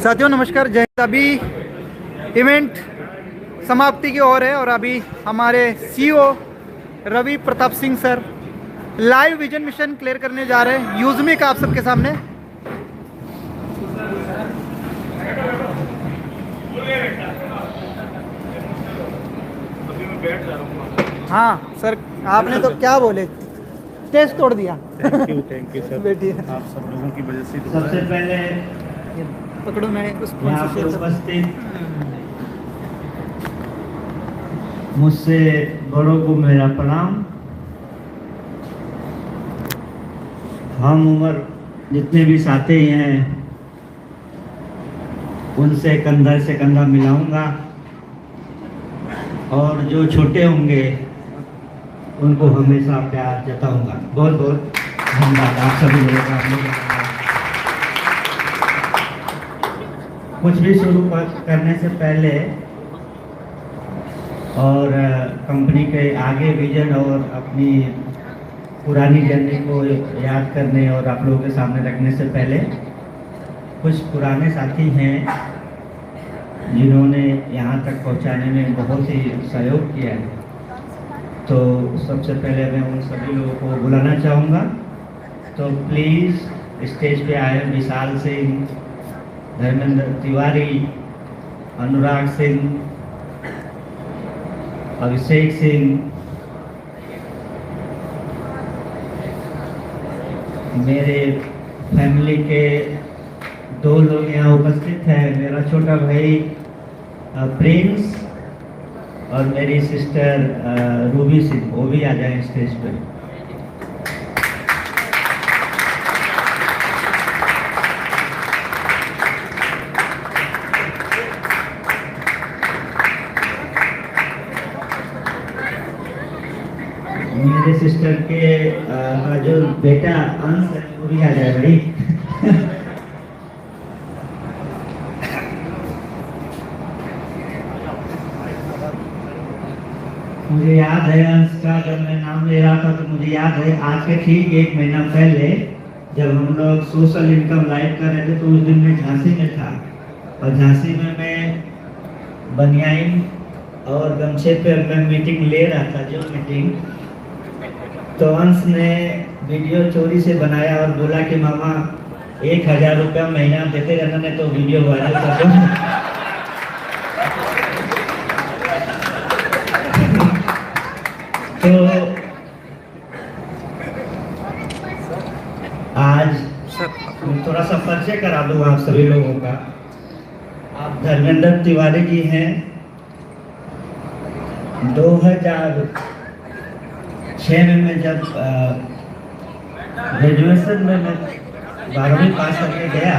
साथियों नमस्कार, जय हिंद। अभी इवेंट समाप्ति की ओर है और अभी हमारे CEO Ravi Pratap Singh sir live vision mission clear करने जा रहे हैं यूजमी का आप सबके सामने। हाँ सर, आपने तो क्या बोले, टेस्ट तोड़ दिया। Thank you sir. बैठिए। आप सब लोगों की वजह से सबसे पहले ये पकड़ो, मैंने उस यहाँ पर उपस्थित मुझसे बड़ों को मेरा प्रणाम। हम उम्र जितने भी साथी हैं उनसे कंधा से कंधा मिलाऊंगा और जो छोटे होंगे उनको हमेशा प्यार जताऊंगा। बहुत बहुत धन्यवाद आप सभी लोगों का। कुछ भी शुरू करने से पहले और कंपनी के आगे विजन और अपनी पुरानी जर्नी को याद करने और आप लोगों के सामने रखने से पहले कुछ पुराने साथी हैं जिन्होंने यहाँ तक पहुँचाने में बहुत ही सहयोग किया है, तो सबसे पहले मैं उन सभी लोगों को बुलाना चाहूँगा। तो प्लीज़ स्टेज पे आए विशाल सिंह, धर्मेंद्र तिवारी, अनुराग सिंह, अभिषेक सिंह, मेरे फैमिली के दो लोग यहाँ उपस्थित हैं, मेरा छोटा भाई प्रिंस और मेरी सिस्टर रूबी सिंह, वो भी आ जाए स्टेज पे। मेरे सिस्टर के जो बेटा अंश है वो भी आ जाए भाई। मुझे याद है अंश का, जब मैं नाम ले रहा था तो मुझे याद है आज के ठीक 1 महीना पहले जब हम लोग सोशल इनकम लाइव कर रहे थे तो उस दिन मैं झांसी में था और झांसी में मैं बनियाइन और गमछे पे मैं मीटिंग ले रहा था, जो मीटिंग तो अंश ने वीडियो चोरी से बनाया और बोला कि मामा 1000 रुपया महीना देते रहना, नहीं तो वीडियो वायरल कर दो। तो आज थोड़ा सा परिचय करा दूं आप सभी लोगों का। आप धर्मेंद्र तिवारी जी हैं। 2006 में मैं जब ग्रेजुएशन में मैं 12वीं पास करके गया,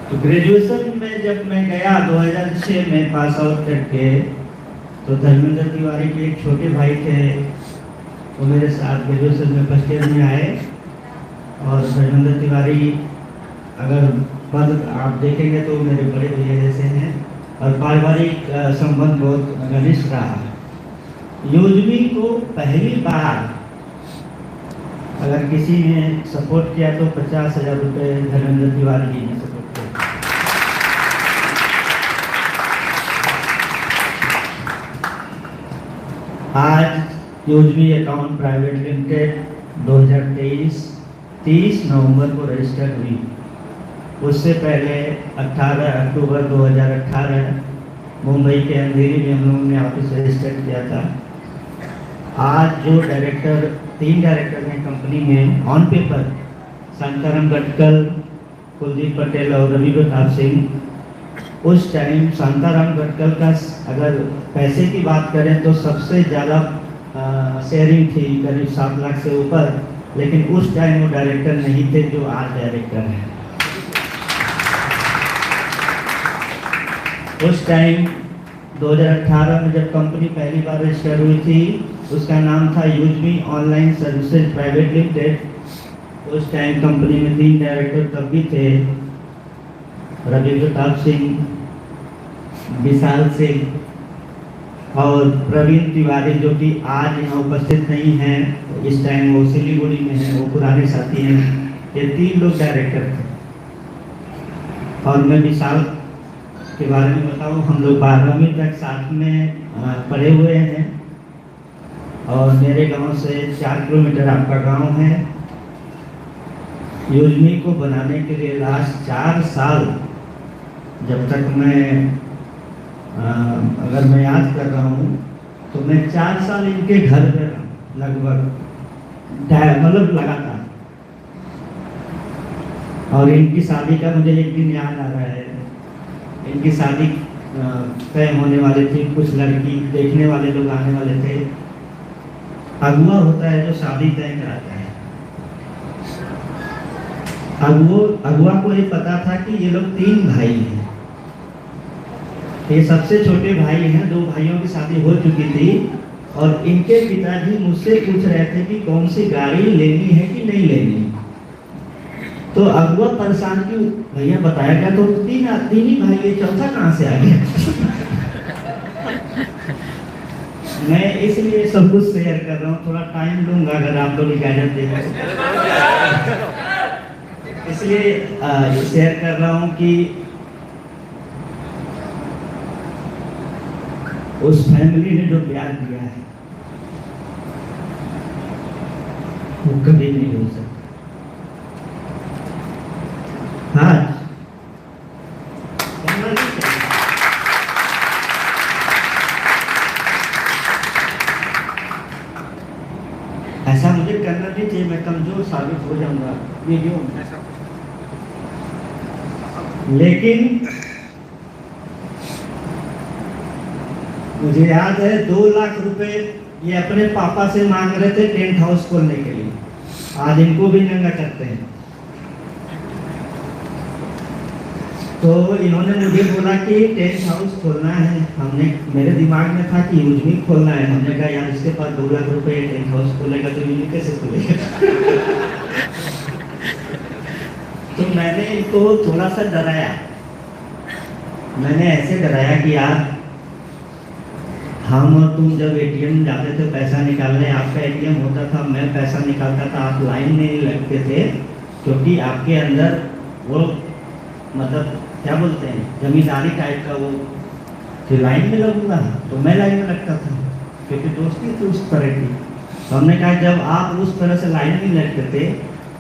तो ग्रेजुएशन में जब मैं गया 2006 में पास आउट करके, तो धर्मेंद्र तिवारी के एक छोटे भाई थे, वो मेरे साथ ग्रेजुएशन में फर्स्ट ईयर में आए। और धर्मेंद्र तिवारी अगर पद आप देखेंगे तो मेरे बड़े भैया जैसे हैं और पारिवारिक संबंध बहुत घनिष्ठ रहा। यूजमी को पहली बार अगर किसी ने सपोर्ट किया तो 50,000 रुपये धर्मेंद्र तिवारी जी ने सपोर्ट किया। आज यूजमी अकाउंट प्राइवेट लिमिटेड 2023 30 नवंबर को रजिस्टर हुई। उससे पहले 18 अक्टूबर 2018 मुंबई के अंधेरी में हम लोगों ने ऑफिस रजिस्टर किया था। आज जो डायरेक्टर 3 डायरेक्टर हैं कंपनी में ऑन पेपर, शांताराम गटकल, कुलदीप पटेल और रवि प्रताप सिंह। उस टाइम शांताराम गटकल का अगर पैसे की बात करें तो सबसे ज़्यादा शेयरिंग थी, करीब 7 लाख से ऊपर, लेकिन उस टाइम वो डायरेक्टर नहीं थे जो आज डायरेक्टर हैं। उस टाइम 2018 में जब कंपनी पहली बार रजिस्टर हुई थी, उसका नाम था यूजमी ऑनलाइन सर्विसेज प्राइवेट लिमिटेड। उस टाइम कंपनी में 3 डायरेक्टर तब भी थे, रवि प्रताप सिंह, विशाल सिंह और प्रवीण तिवारी जो कि आज यहाँ उपस्थित नहीं हैं, इस टाइम वो सिलीगुड़ी में हैं, वो पुराने साथी हैं। ये 3 लोग डायरेक्टर थे। और मैं विशाल के बारे में बताऊँ, हम लोग 12वीं तक साथ में पढ़े हुए हैं और मेरे गांव से 4 किलोमीटर आपका गांव है। योजनी को बनाने के लिए लास्ट 4 साल, जब तक मैं अगर मैं याद कर रहा हूँ तो मैं 4 साल इनके घर पे लगभग मतलब लगातार। और इनकी शादी का मुझे एक दिन याद आ रहा है। इनकी शादी तय होने वाली थी, कुछ लड़की देखने वाले लोग आने वाले थे। अगुआ होता है जो शादी तय कराता है। अगुआ को ये पता था कि ये लोग 3 भाई हैं। ये सबसे छोटे भाई हैं, 2 भाइयों की शादी हो चुकी थी और इनके पिताजी मुझसे पूछ रहे थे कि कौन सी गाड़ी लेनी है कि नहीं लेनी। तो अगुआ परेशान कि भैया बताया क्या, तो 3 ही भाई है, चौथा कहाँ से आ गया। मैं इसलिए सब कुछ शेयर कर रहा हूँ, थोड़ा टाइम लूंगा अगर आप लोग इजाजत देंगे। इसलिए शेयर कर रहा हूँ कि उस फैमिली ने जो प्यार दिया है वो कभी नहीं हो सकता। हाँ, ऐसा मुझे करना नहीं चाहिए, मैं कमजोर साबित हो जाऊंगा वीडियो में। लेकिन मुझे याद है 2 लाख रुपए ये अपने पापा से मांग रहे थे टेंट हाउस खोलने के लिए। आज इनको भी नंगा करते हैं। तो इन्होंने मुझे बोला कि टेंट हाउस खोलना है। मेरे दिमाग में था कि यूजनी खोलना है। हमने कहा यार इसके पास 2 लाख रुपए टेंट हाउस खोलेगा तो यूजनी कैसे खोलेगा। तो मैंने इनको थोड़ा सा डराया। मैंने ऐसे डराया कि यार हम और तुम जब एटीएम जाते थे पैसा निकालने, आपका एटीएम होता था, मैं पैसा निकालता था, आप लाइन में नहीं लगते थे क्योंकि आपके अंदर वो मतलब क्या बोलते हैं जमींदारी टाइप का वो कि लाइन में लगूंगा, तो मैं लाइन में लगता था क्योंकि दोस्ती तो उस तरह की। तो हमने कहा जब आप उस तरह से लाइन में लगते थे,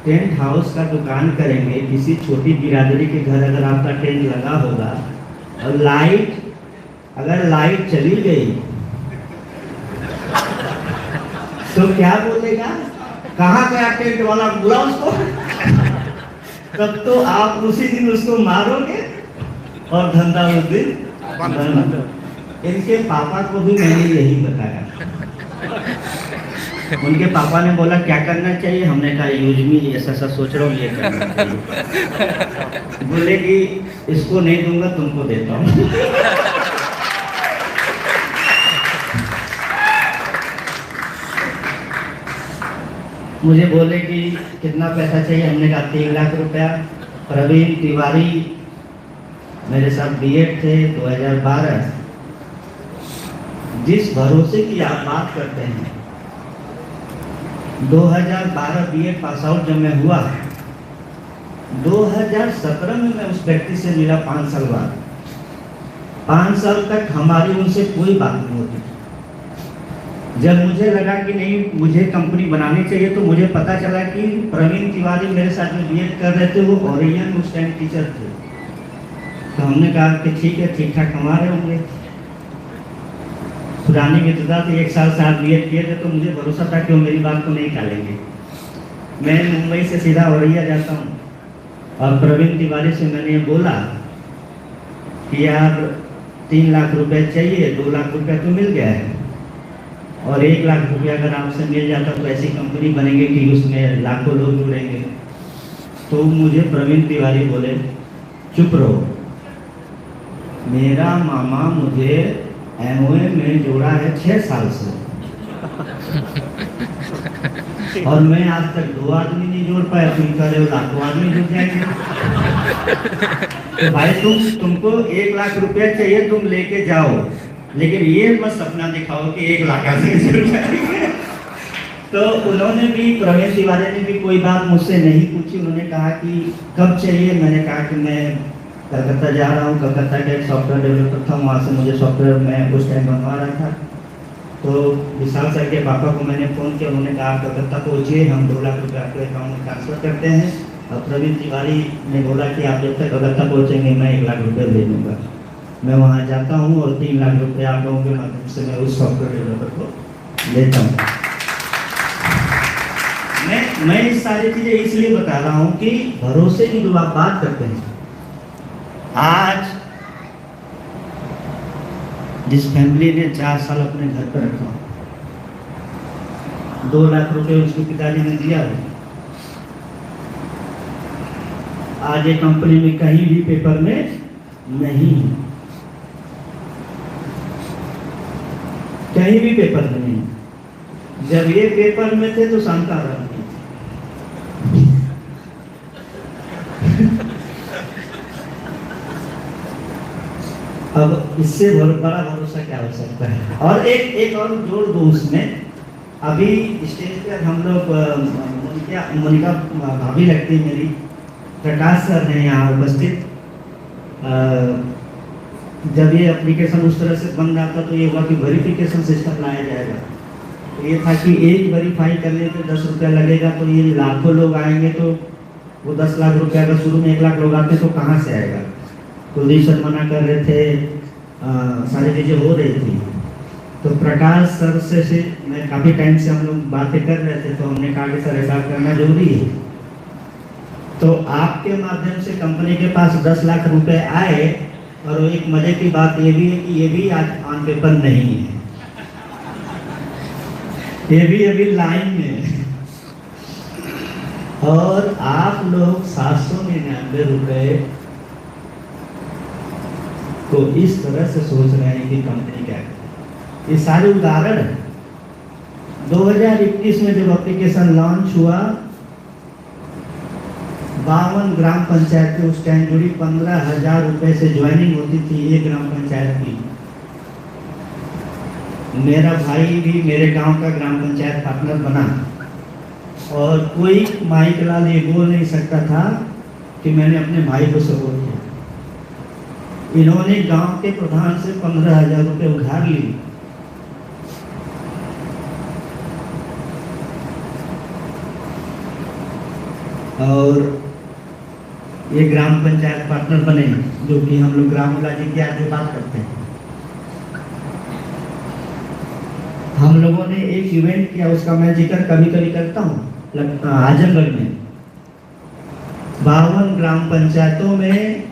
टेंट हाउस का दुकान करेंगे, किसी छोटी बिरादरी के घर अगर आपका टेंट लगा होगा और अगर लाइट चली गई तो क्या बोलेगा, कहाँ गया टेंट वाला, बुला उसको। तब तो आप उसी दिन उसको मारोगे और धंधा उस दिन बंद। इनके पापा को भी मैंने यही बताया। उनके पापा ने बोला क्या करना चाहिए, हमने कहा यूजमी ऐसा सोच रहा हूँ ये करना चाहिए। बोले कि इसको नहीं दूंगा तुमको देता हूँ। मुझे बोले कि कितना पैसा चाहिए, हमने कहा 3 लाख रुपया। प्रवीण तिवारी मेरे साथ बीएड थे 2012। जिस भरोसे की आप बात करते हैं, 2012 बीएड पास आउट जब मैं हुआ, 2017 में मैं उस व्यक्ति से मिला 5 साल बाद। 5 साल तक हमारी उनसे कोई बात नहीं होती। जब मुझे लगा कि नहीं मुझे कंपनी बनानी चाहिए, तो मुझे पता चला कि प्रवीण तिवारी मेरे साथ में बीएड कर रहे थे, वो ओरियन उस टाइम टीचर थे। तो हमने कहा कि ठीक है, ठीक ठाक कमा रहे होंगे। पुरानी मित्रता थी, 1 साल साथ बीएड किए थे, तो मुझे भरोसा था कि वो मेरी बात को नहीं टालेंगे। मैं मुंबई से सीधा औरैया जाता हूँ और प्रवीण तिवारी से मैंने बोला कि यार 3 लाख रुपए चाहिए, 2 लाख रुपया तो मिल गया है और 1 लाख रुपया अगर आपसे मिल जाता तो ऐसी कंपनी बनेगी कि उसमें लाखों लोग जुड़ेंगे। तो मुझे प्रवीण तिवारी बोले चुप रहो, मेरा मामा मुझे एमओए में जोड़ा है 6 साल से और मैं आज तक 2 आदमी नहीं जोड़ पाया, तुम कह रहे हो लाखों आदमी जुड़ जाएंगे। तो भाई तुमको 1 लाख रुपया चाहिए, तुम लेके जाओ, लेकिन ये मत सपना दिखाओ कि 1 लाख से जुड़ जाएंगे। तो उन्होंने भी, प्रवीण तिवारी ने भी कोई बात मुझसे नहीं पूछी। उन्होंने कहा कि कब चाहिए। मैंने कहा कि मैं कलकत्ता जा रहा हूँ, कलकत्ता का एक सॉफ्टवेयर डेवलपर था, वहाँ से मुझे सॉफ्टवेयर मैं उस टाइम बनवा रहा था। तो विशाल सर के पापा को मैंने फ़ोन किया, उन्होंने कहा आप कलकत्ता पहुँचिए, हम 2 लाख रुपये आपके अकाउंट में ट्रांसफ़र करते हैं। और प्रवीण तिवारी ने बोला कि आप जब तक कलकत्ता पहुँचेंगे मैं 1 लाख रुपये ले लूँगा। मैं वहाँ जाता हूँ और 3 लाख रुपये आप लोगों के माध्यम से मैं उस सॉफ्टवेयर डेवलपर को लेता हूँ। मैं इस सारी चीज़ें इसलिए बता रहा हूँ कि भरोसे की जो आप बात करते हैं, आज जिस फैमिली ने 4 साल अपने घर पर रखा, 2 लाख रुपए उसके पिताजी ने दिया है, आज ये कंपनी में कहीं भी पेपर में नहीं, कहीं भी पेपर में नहीं। जब ये पेपर में थे तो शांता रहा। अब इससे बड़ा भरोसा क्या हो सकता है। और एक और जोड़ दो उसमें, अभी स्टेज पर हम लोग मोनिका भाभी लगती है मेरी, प्रकाश सर हैं यहाँ उपस्थित। जब ये एप्लीकेशन उस तरह से बन जाता तो ये हुआ कि वेरिफिकेशन सिस्टम लाया जाएगा। तो ये था कि एक वेरीफाई करने पे 10 रुपया लगेगा, तो ये लाखों लोग आएंगे तो वो 10 लाख रुपया, अगर शुरू में 1 लाख लोग आते तो कहाँ से आएगा। कुलदीप सर मना कर रहे थे, सारी चीज़ें हो रही थी। तो प्रकाश सर से मैं काफ़ी टाइम से हम लोग बातें कर रहे थे, तो हमने कहा कि सर ऐसा करना जरूरी है। तो आपके माध्यम से कंपनी के पास 10 लाख रुपए आए। और एक मजे की बात ये भी है कि ये भी आज ऑन पेपर नहीं है, ये भी अभी लाइन में है। और आप लोग 799 रुपए को इस तरह से सोच रहे हैं कि कंपनी क्या है। ये सारे उदाहरण है। 2021 में जब एप्लीकेशन लॉन्च हुआ, 52 ग्राम पंचायत के उस टाइम जुड़ी, 15,000 रुपए से ज्वाइनिंग होती थी एक ग्राम पंचायत की। मेरा भाई भी मेरे गांव का ग्राम पंचायत पार्टनर बना, और कोई माइक लाल ये बोल नहीं सकता था कि मैंने अपने भाई को सपोर्ट किया। इन्होंने गांव के प्रधान से 15,000 रुपए उधार ली, और ये ग्राम पंचायत पार्टनर बने, जो कि हम लोग ग्राम जी की आज जो बात करते हैं। हम लोगों ने एक इवेंट किया, उसका मैं जिक्र कभी कभी करता हूँ, आजमगढ़ में 52 ग्राम पंचायतों में,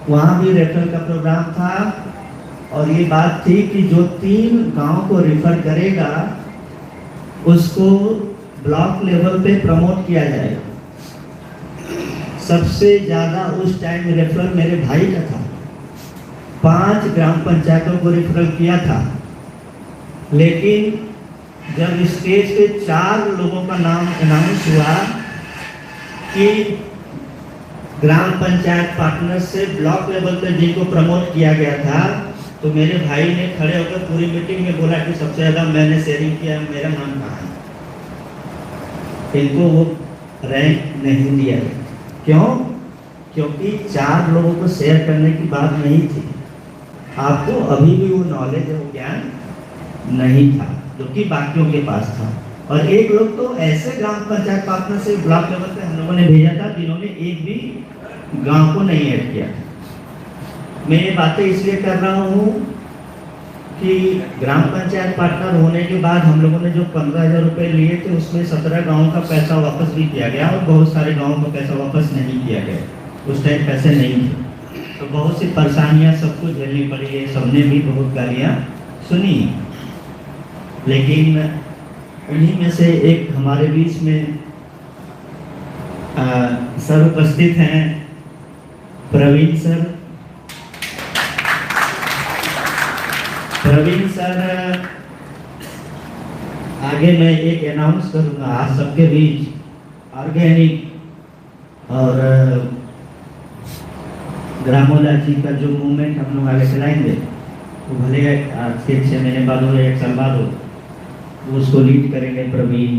वहाँ भी रेफरल का प्रोग्राम था। और ये बात थी कि जो 3 गांव को रेफर करेगा उसको ब्लॉक लेवल पे प्रमोट किया जाएगा। सबसे ज़्यादा उस टाइम रेफरल मेरे भाई का था, 5 ग्राम पंचायतों को रेफरल किया था। लेकिन जब स्टेज पे 4 लोगों का नाम अनाउंस हुआ कि ग्राम पंचायत पार्टनर से ब्लॉक लेवल पे जिनको प्रमोट किया गया था, तो मेरे भाई ने खड़े होकर पूरी मीटिंग में बोला कि सबसे ज़्यादा मैंने शेयरिंग किया, मेरा नाम कहाँ है। इनको वो रैंक नहीं दिया। क्यों? क्योंकि 4 लोगों को शेयर करने की बात नहीं थी। आपको अभी भी वो नॉलेज, वो ज्ञान नहीं था जो कि बाकियों के पास था। और एक लोग तो ऐसे ग्राम पंचायत पार्टनर से ब्लॉक लेवल पे हम लोगों ने भेजा था जिन्होंने एक भी गांव को नहीं ऐड किया। मैं ये बातें इसलिए कर रहा हूँ कि ग्राम पंचायत पार्टनर होने के बाद हम लोगों ने जो 15,000 रुपये लिए थे, उसमें 17 गाँव का पैसा वापस भी किया गया, और बहुत सारे गाँव का पैसा वापस नहीं किया गया। उस टाइम पैसे नहीं थे, तो बहुत सी परेशानियाँ सबको झेलनी पड़ी है, सबने भी बहुत गालियाँ सुनी। लेकिन उन्हीं में से एक हमारे बीच में सर उपस्थित हैं, प्रवीण सर। प्रवीण सर, आगे मैं एक अनाउंस करूंगा आप सबके बीच, ऑर्गेनिक और ग्रामोला जी का जो मूवमेंट हम लोग आगे चलाएंगे, तो भले आज के 6 महीने बाद हो या 1 साल बाद हो, तो उसको लीड करेंगे प्रवीण।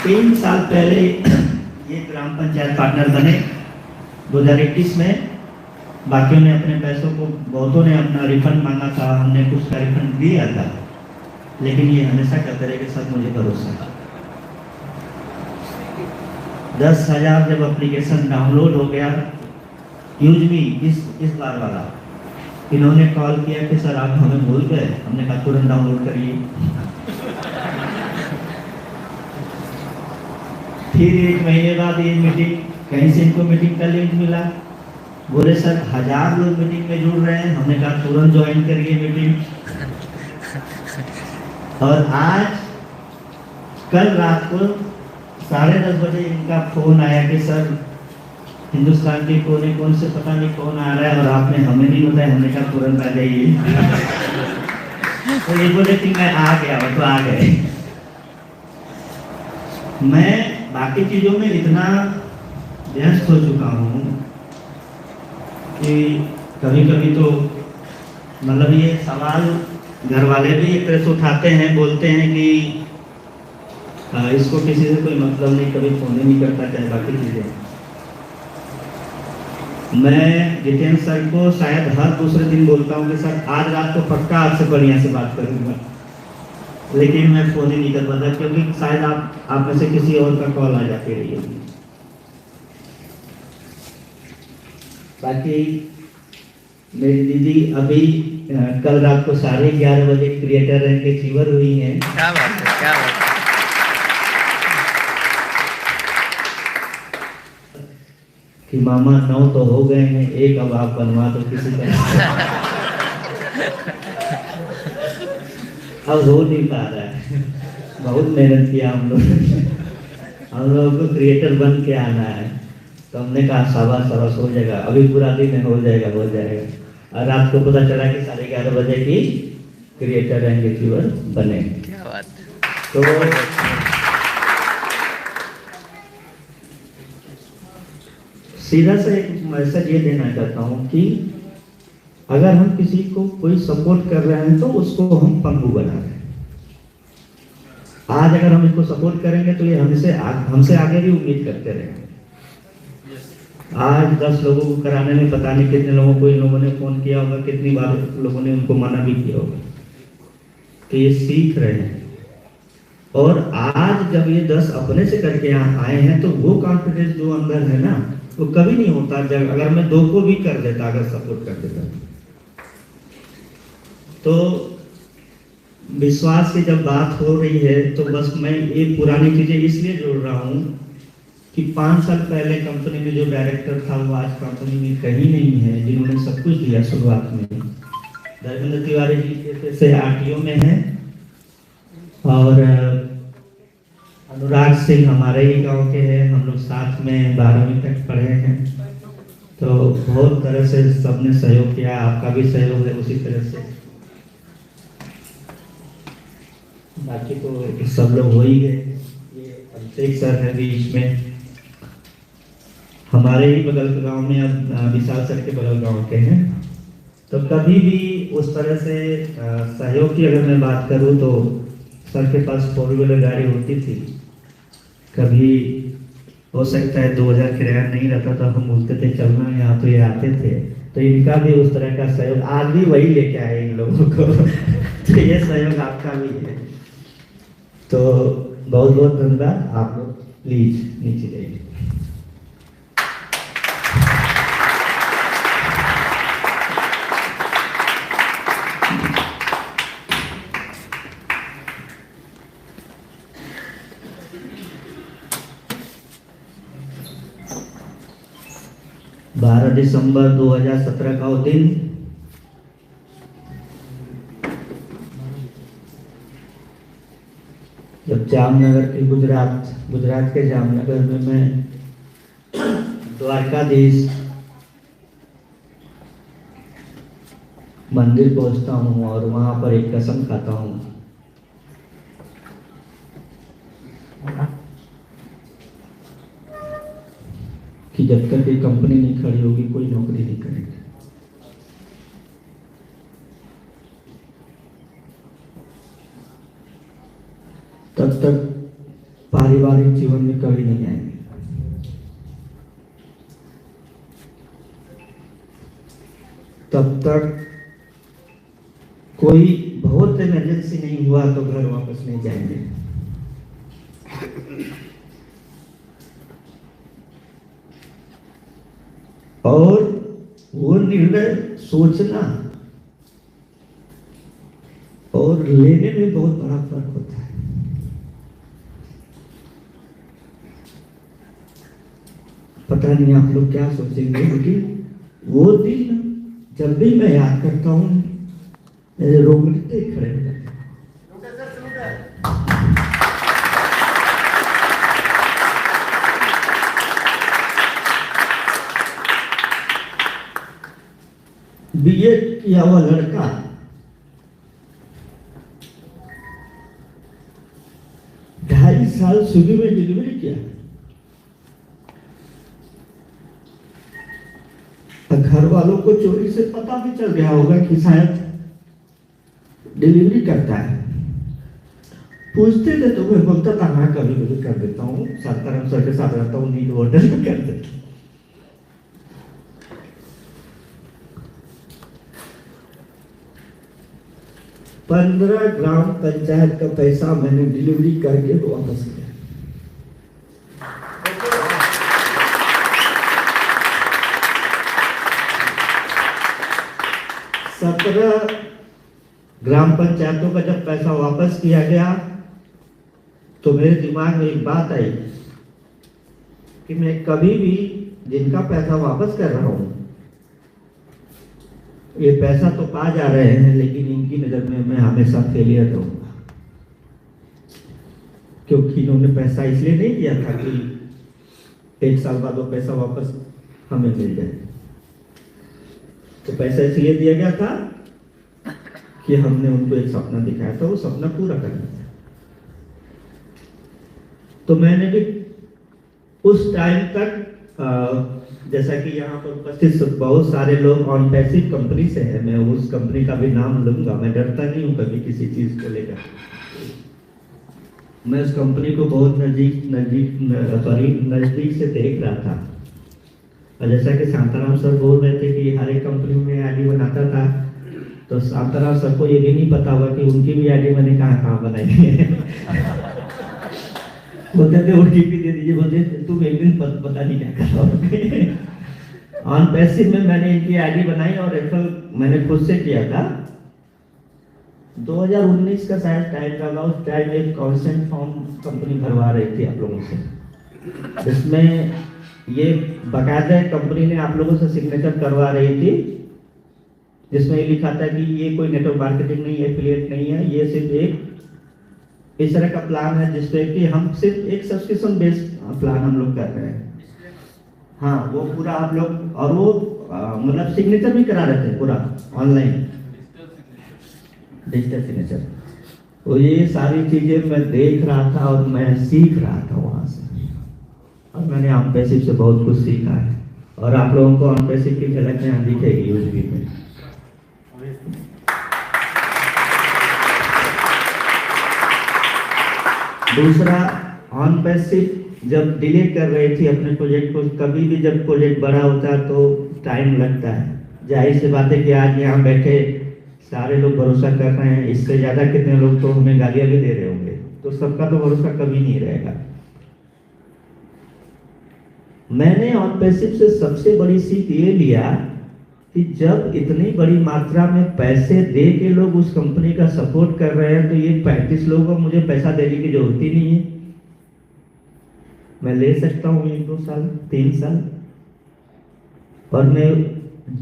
3 साल पहले ये ग्राम पंचायत पार्टनर बने 2021 में। बाकियों ने अपने पैसों को, बहुतों ने अपना रिफंड मांगा था, हमने कुछ का रिफंड दिया था, लेकिन ये हमेशा कहते रहे कि सर मुझे भरोसा था। 10,000 जब एप्लीकेशन डाउनलोड हो गया यूजमी इस बार वाला, इन्होंने कॉल किया कि सर आप हमें भूल गए। हमने कहा तुरंत डाउनलोड करिए। फिर 1 महीने बाद ये मीटिंग, कहीं से इनको मीटिंग का लिंक मिला, बोले सर 1000 लोग मीटिंग में जुड़ रहे हैं। हमने कहा तुरंत ज्वाइन करिए मीटिंग। और आज कल रात को 10:30 बजे इनका फोन आया कि सर हिंदुस्तान के कोने कोने से पता नहीं कौन आ रहा है और आपने हमें नहीं बताया। हमने कहा तुरंत आ जाइए। तो ये बोले कि मैं आ गया, वो तो आ गए। मैं बाकी चीजों में इतना व्यस्त हो चुका हूँ कि कभी कभी तो मतलब ये सवाल घर वाले भी एक तरह से उठाते हैं, बोलते हैं कि इसको किसी से कोई मतलब नहीं, कभी फोन ही नहीं करता, चाहे बाकी चीजें। मैं जितेंद्र सर को शायद हर दूसरे दिन बोलता हूँ कि सर आज रात को पक्का आपसे बढ़िया से बात करूंगा, लेकिन मैं फोन ही नहीं कर पाता क्योंकि शायद आप में से किसी और का कॉल आ जाती रही है। बाकी मेरी दीदी अभी कल रात को 11:30 बजे क्रिएटर रैंक के फीवर हुई हैं। क्या बात है, क्या बात है। कि मामा 9 तो हो गए हैं, एक अब आप बनवा दो किसी का। अब हो नहीं पा रहा है, बहुत मेहनत किया हम लोगों को क्रिएटर बन के आना है। तो हमने कहा शाबाश हो जाएगा, अभी पूरा दिन है, हो जाएगा। और रात को पता चला कि 11:30 बजे की क्रिएटर रहेंगे फीवर बने। क्या बात। तो सीधा से एक मैसेज ये देना चाहता हूँ कि अगर हम किसी को कोई सपोर्ट कर रहे हैं तो उसको हम पंगु बना रहे हैं। आज अगर हम इसको सपोर्ट करेंगे तो ये हमसे आगे भी उम्मीद करते रहेंगे। आज 10 लोगों को कराने में पता नहीं कितने लोगों को इन लोगों ने फोन किया होगा, कितनी बार लोगों ने उनको मना भी किया होगा। तो ये सीख रहे हैं। और आज जब ये 10 अपने से करके यहाँ आए हैं तो वो कॉन्फिडेंस जो अंदर है ना, वो कभी नहीं होता जब अगर मैं 2 को भी कर देता, अगर सपोर्ट कर देता। तो विश्वास की जब बात हो रही है तो बस मैं ये पुरानी चीजें इसलिए जोड़ रहा हूँ कि 5 साल पहले कंपनी में जो डायरेक्टर था वो आज कंपनी में कहीं नहीं है, जिन्होंने सब कुछ दिया शुरुआत में। धर्मेंद्र तिवारी जी से आरटीओ में है और अनुराग सिंह हमारे ही गांव के हैं, हम लोग साथ में 12वीं तक पढ़े हैं। तो बहुत तरह से सबने सहयोग किया, आपका भी सहयोग है उसी तरह से। बाकी तो सब लोग हो ही गए। ये अभिषेक सर है बीच में, हमारे ही बगल के गांव में, अब विशाल सर के बगल गांव के हैं। तो कभी भी उस तरह से सहयोग की अगर मैं बात करूं तो सर के पास 4 व्हीलर गाड़ी होती थी। कभी हो सकता है 2000 किराया नहीं रहता तो हम बोलते थे चलना यहाँ, तो ये आते थे। तो इनका भी उस तरह का सहयोग, आज भी वही लेके आए इन लोगों को। तो ये सहयोग आपका भी है। तो बहुत बहुत धन्यवाद। आप लोग प्लीज नीचे जाइए। दिसंबर 2017 का वो दिन जब जामनगर के गुजरात के जामनगर में मैं द्वारकाधीश मंदिर पहुंचता हूं और वहां पर एक कसम खाता हूं कि जब तक ये कंपनी नहीं खड़ी होगी कोई नौकरी नहीं करेगी। तब तक पारिवारिक जीवन में कभी नहीं आएंगे। तब तक कोई बहुत इमरजेंसी नहीं हुआ तो घर वापस नहीं जाएंगे। और वो निर्णय सोचना और लेने में बहुत बड़ा फर्क होता है। पता नहीं आप लोग क्या सोचेंगे, लेकिन वो दिन जब भी मैं याद करता हूँ मेरे रोंगटे खड़े हो जाते हैं। बीएड किया हुआ लड़का 2.5 साल स्विगी में डिलीवरी किया। घर वालों को चोरी से पता भी चल गया होगा कि शायद डिलीवरी करता है। पूछते थे तो मैं बोलता था हाँ कभी कभी कर देता हूँ, साताराम सर के साथ रहता हूँ, नीट होटल में कर देता हूँ। 15 ग्राम पंचायत का पैसा मैंने डिलीवरी करके वापस किया। सत्रह ग्राम पंचायतों का जब पैसा वापस किया गया तो मेरे दिमाग में एक बात आई कि मैं कभी भी जिनका पैसा वापस कर रहा हूं, ये पैसा तो पा जा रहे हैं लेकिन इनकी नजर में मैं हमेशा फेलियर रहूंगा, क्योंकि इन्होंने पैसा इसलिए नहीं दिया था कि 1 साल बाद वो पैसा वापस हमें मिल जाए। तो पैसा इसलिए दिया गया था कि हमने उनको एक सपना दिखाया था, वो सपना पूरा करना था। तो मैंने भी उस टाइम तक जैसा कि यहाँ पर उपस्थित बहुत सारे लोग ऑन पैसिव कंपनी से हैं, मैं उस कंपनी का भी नाम लूंगा, मैं डरता नहीं हूँ कभी किसी चीज को लेकर। मैं उस कंपनी को बहुत नजदीक से देख रहा था। और जैसा कि शांताराम सर बोल रहे थे कि हर एक कंपनी में आईडी बनाता था, तो शांताराम सर को ये भी नहीं पता हुआ कि उनकी भी आईडी मैंने कहाँ बनाई है। बोलते थे ओटीपी दे दीजिए, बोलते तुम एक दिन पता नहीं क्या कर। ऑन पैसिव में मैंने इनकी आईडी बनाई और रेफर मैंने खुद से किया था। 2019 का शायद टाइम लगा, उस टाइम एक कॉन्सेंट फॉर्म कंपनी भरवा रही थी आप लोगों से, जिसमें ये बाकायदा कंपनी ने आप लोगों से सिग्नेचर करवा रही थी, जिसमें ये लिखा था कि ये कोई नेटवर्क मार्केटिंग नहीं है, एफिलिएट नहीं है, ये सिर्फ एक इस तरह का प्लान है जिसपे कि हम सिर्फ एक सब्सक्रिप्शन बेस्ड प्लान हम लोग कर रहे हैं। हाँ, वो पूरा आप लोग, और वो मतलब सिग्नेचर भी करा रहे थे पूरा ऑनलाइन डिजिटल सिग्नेचर। तो ये सारी चीजें मैं देख रहा था और मैं सीख रहा था वहां से, और मैंने ऑन पैसिव से बहुत कुछ सीखा है, और आप लोगों को ऑन पैसिव की झलक यहाँ दिखेगी यूजवी में। दूसरा, ऑन पैसिव जब डिले कर रही थी अपने प्रोजेक्ट को, कभी भी जब प्रोजेक्ट बड़ा होता है तो टाइम लगता है। जाहिर सी बात है कि आज यहाँ बैठे सारे लोग भरोसा कर रहे हैं, इससे ज्यादा कितने लोग तो हमें गालियां भी दे रहे होंगे, तो सबका तो भरोसा कभी नहीं रहेगा। मैंने ऑन पैसिव से सबसे बड़ी सीख ये लिया कि जब इतनी बड़ी मात्रा में पैसे दे के लोग उस कंपनी का सपोर्ट कर रहे हैं, तो ये 35 लोगों को मुझे पैसा देने की जरूरत ही नहीं है। मैं ले सकता हूँ 1-2 साल 3 साल, और मैं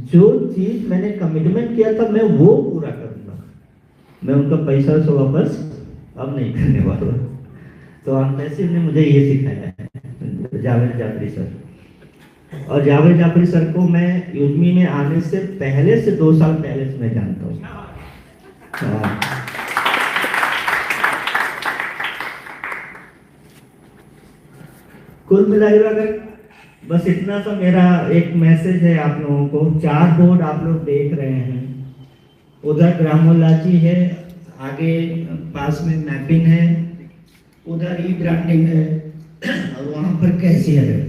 जो चीज मैंने कमिटमेंट किया था मैं वो पूरा करूंगा। मैं उनका पैसा से वापस अब नहीं करने वाला। तो ऑन पैसिव ने मुझे ये सिखाया है, जावेद जाफरी सर। और जावेद जाफरी सर को मैं यूजमी में आने से पहले से 2 साल पहले से मैं जानता हूँ। कुल मिलाकर अगर बस इतना सा मेरा एक मैसेज है आप लोगों को। 4 बोर्ड आप लोग देख रहे हैं, उधर ग्रामोलॉजी है, आगे पास में मैपिंग है, उधर ई ब्रांडिंग है और वहां पर कैशियर है।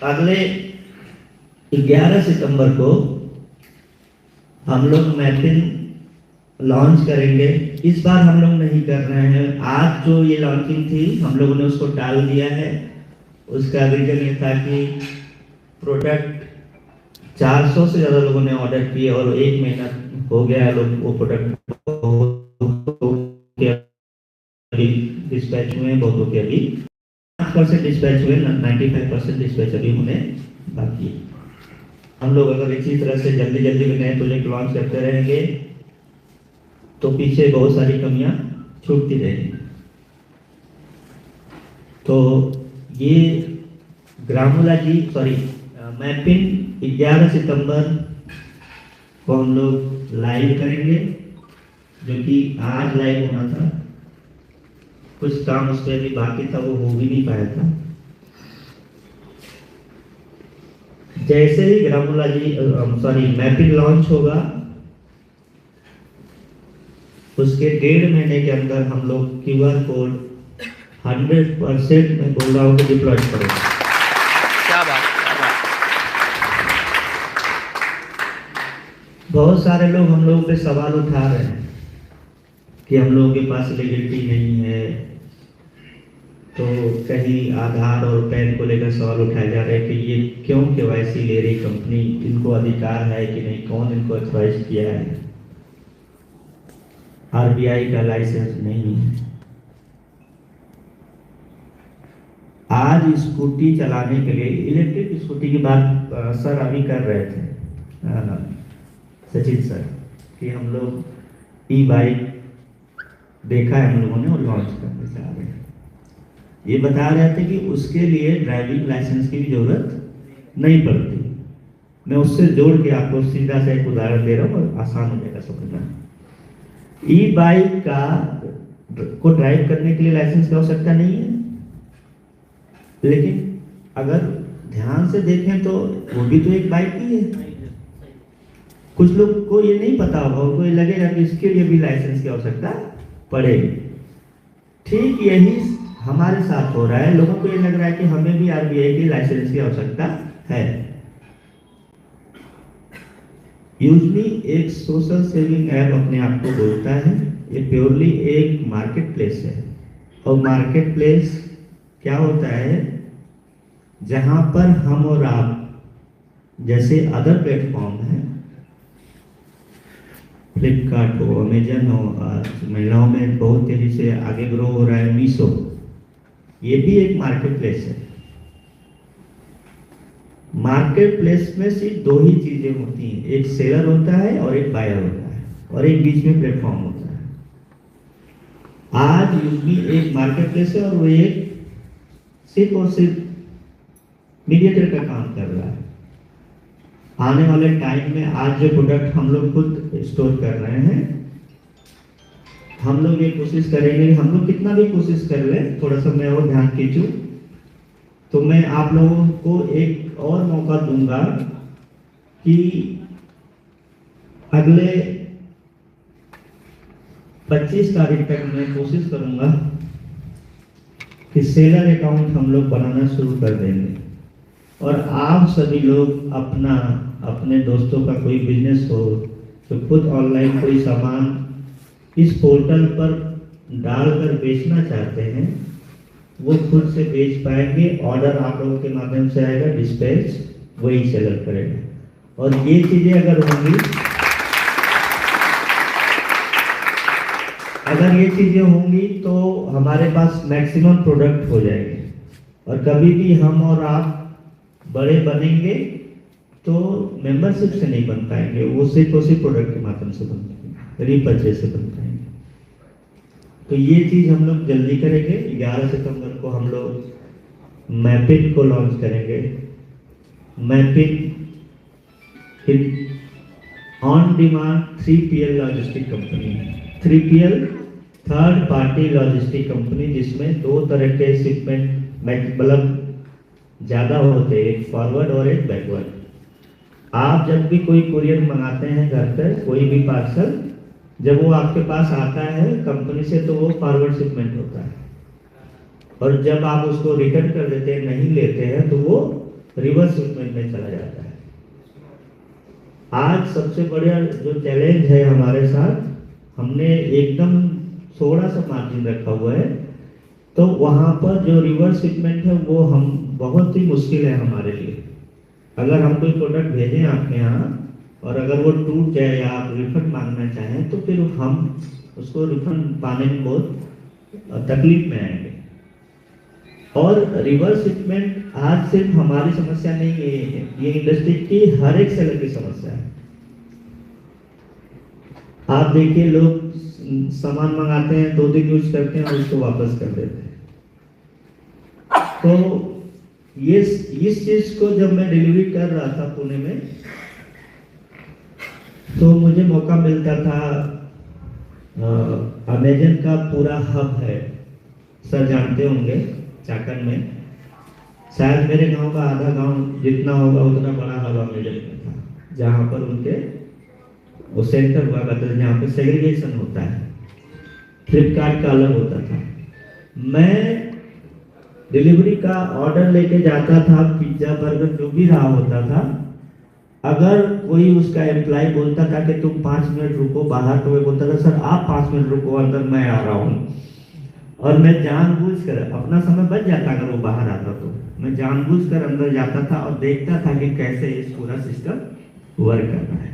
अगले 11 सितंबर को हम लोग मैपिंग लॉन्च करेंगे। इस बार हम लोग नहीं कर रहे हैं। आज जो ये लॉन्चिंग थी हम लोगों ने उसको टाल दिया है। उसका रीजन ये था कि प्रोडक्ट 400 से ज़्यादा लोगों ने ऑर्डर किए और 1 महीना हो गया लोग वो प्रोडक्ट डिस्पैच हुए हैं। बहुतों के अभी 5% डिस्पैच हुए, 95% डिस्पैच अभी होने बाकी। हम लोग अगर इसी तरह से जल्दी जल्दी में नए प्रोजेक्ट लॉन्च करते रहेंगे तो पीछे बहुत सारी कमियां छूटती रहेंगी। तो ये ग्रामोलॉजी मैपिंग 11 सितंबर को हम लोग लाइव करेंगे, जो कि आज लाइव होना था। कुछ काम उस पर भी बाकी था, वो हो भी नहीं पाया था। जैसे ही ग्रामोलॉजी मैपिंग लॉन्च होगा उसके 1.5 महीने के अंदर हम लोग QR कोड 100% मैं बोल रहा हूँ कि डिप्लॉय करेंगे। क्या बात, क्या बात। बहुत सारे लोग हम लोगों पे सवाल उठा रहे हैं कि हम लोगों के पास लीगलिटी नहीं है, तो कहीं आधार और पैन को लेकर सवाल उठाए जा रहे हैं कि ये क्यों KYC ले रही कंपनी, इनको अधिकार है कि नहीं, कौन इनको ऑथराइज किया है। RBI का लाइसेंस नहीं है। आज स्कूटी चलाने के लिए इलेक्ट्रिक स्कूटी की बात सर अभी कर रहे थे सचिन सर, कि हम लोग ई-बाइक देखा है हम लोगों ने और लॉन्च करने जा रहे हैं। ये बता रहे थे कि उसके लिए ड्राइविंग लाइसेंस की भी जरूरत नहीं पड़ती। मैं उससे जोड़ के आपको सीधा सा एक उदाहरण दे रहा हूँ और आसान हो जाएगा समझना। ई-बाइक को ड्राइव करने के लिए लाइसेंस की आवश्यकता नहीं है, लेकिन अगर ध्यान से देखें तो वो भी तो एक बाइक ही है। कुछ लोग को ये नहीं पता होगा, उनको ये लगेगा कि इसके लिए भी लाइसेंस की आवश्यकता पड़ेगी। ठीक यही हमारे साथ हो रहा है। लोगों को ये लग रहा है कि हमें भी RBI की लाइसेंस की आवश्यकता है। यूजली एक सोशल सेविंग ऐप अपने आप को बोलता है, ये प्योरली एक मार्केट प्लेस है। और मार्केट प्लेस क्या होता है, जहां पर हम और आप जैसे अदर प्लेटफॉर्म है, फ्लिपकार्ट हो, अमेजन हो, महिलाओं में बहुत तेजी से आगे ग्रो हो रहा है मीशो, ये भी एक मार्केट प्लेस है। मार्केट प्लेस में सिर्फ 2 ही चीजें होती हैं, एक सेलर होता है और एक बायर होता है, और एक बीच में प्लेटफॉर्म होता है। आज यूपी एक मार्केट प्लेस है और वो एक सिर्फ और सिर्फ मीडिएटर का काम कर रहा है। आने वाले टाइम में आज जो प्रोडक्ट हम लोग खुद स्टोर कर रहे हैं, हम लोग ये कोशिश करेंगे, हम लोग कितना भी कोशिश कर ले, थोड़ा सा मैं और ध्यान खींचूं तो मैं आप लोगों को एक और मौका दूंगा कि अगले 25 तारीख तक मैं कोशिश करूंगा कि सेलर अकाउंट हम लोग बनाना शुरू कर देंगे, और आप सभी लोग अपने दोस्तों का कोई बिजनेस हो तो खुद ऑनलाइन कोई सामान इस पोर्टल पर डालकर बेचना चाहते हैं, वो खुद से बेच पाएंगे। ऑर्डर आप लोगों के माध्यम से आएगा, डिस्पैच वही सेलर करेगा। और ये चीजें अगर ये चीजें होंगी तो हमारे पास मैक्सिमम प्रोडक्ट हो जाएंगे, और कभी भी हम और आप बड़े बनेंगे तो मेंबरशिप से नहीं बन पाएंगे, वो सिर्फ उसी प्रोडक्ट के माध्यम से बन पाएंगे, रीपर्चेज से बन पाएंगे। तो ये चीज हम लोग जल्दी करेंगे। 11 सितंबर को हम लोग मैपिंग को लॉन्च करेंगे। Mapping on demand 3PL logistic company है। 3PL third party logistic company, जिसमें दो तरह के शिपमेंट मतलब ज़्यादा होते हैं, एक फॉरवर्ड और एक बैकवर्ड। आप जब भी कोई कुरियर मंगाते हैं घर पर कोई भी पार्सल, जब वो आपके पास आता है कंपनी से तो वो फॉरवर्ड शिपमेंट होता है, और जब आप उसको रिटर्न कर देते हैं, नहीं लेते हैं, तो वो रिवर्स शिपमेंट में चला जाता है। आज सबसे बड़ा जो चैलेंज है हमारे साथ, हमने एकदम थोड़ा सा मार्जिन रखा हुआ है, तो वहाँ पर जो रिवर्स शिपमेंट है वो हम बहुत ही मुश्किल है हमारे लिए। अगर हम कोई प्रोडक्ट भेजें आपके यहाँ और अगर वो टूट जाए या आप रिफंड मांगना चाहें, तो फिर हम उसको रिफंड पाने में बहुत तकलीफ में आएंगे। और रिवर्स शिपमेंट आज सिर्फ हमारी समस्या नहीं है, ये इंडस्ट्री की हर एक सेलर की समस्या है। आप देखिए, लोग सामान मंगाते हैं, 2 दिन यूज करते हैं और उसको वापस कर देते हैं। तो ये इस चीज को जब मैं डिलीवरी कर रहा था पुणे में, तो मुझे मौका मिलता था, अमेजन का पूरा हब है, सर जानते होंगे, चाकन में, शायद मेरे गांव का आधा गांव जितना होगा उतना बड़ा हब अमेजन में था, जहां पर उनके वो सेंटर हुआ करता था, जहाँ पे सेग्रीगेशन होता है। फ्लिपकार्ट का अलग होता था। मैं डिलीवरी का ऑर्डर लेके जाता था, पिज्जा बर्गर जो भी रहा होता था, अगर कोई उसका एम्प्लॉय बोलता था कि तुम 5 मिनट रुको बाहर, तो मैं बोलता था सर आप 5 मिनट रुको, अंदर मैं आ रहा हूँ। और मैं जानबूझकर, अपना समय बच जाता अगर वो बाहर आता तो मैं जानबूझकर अंदर जाता था और देखता था कि कैसे इस पूरा सिस्टम वर्क कर रहा है।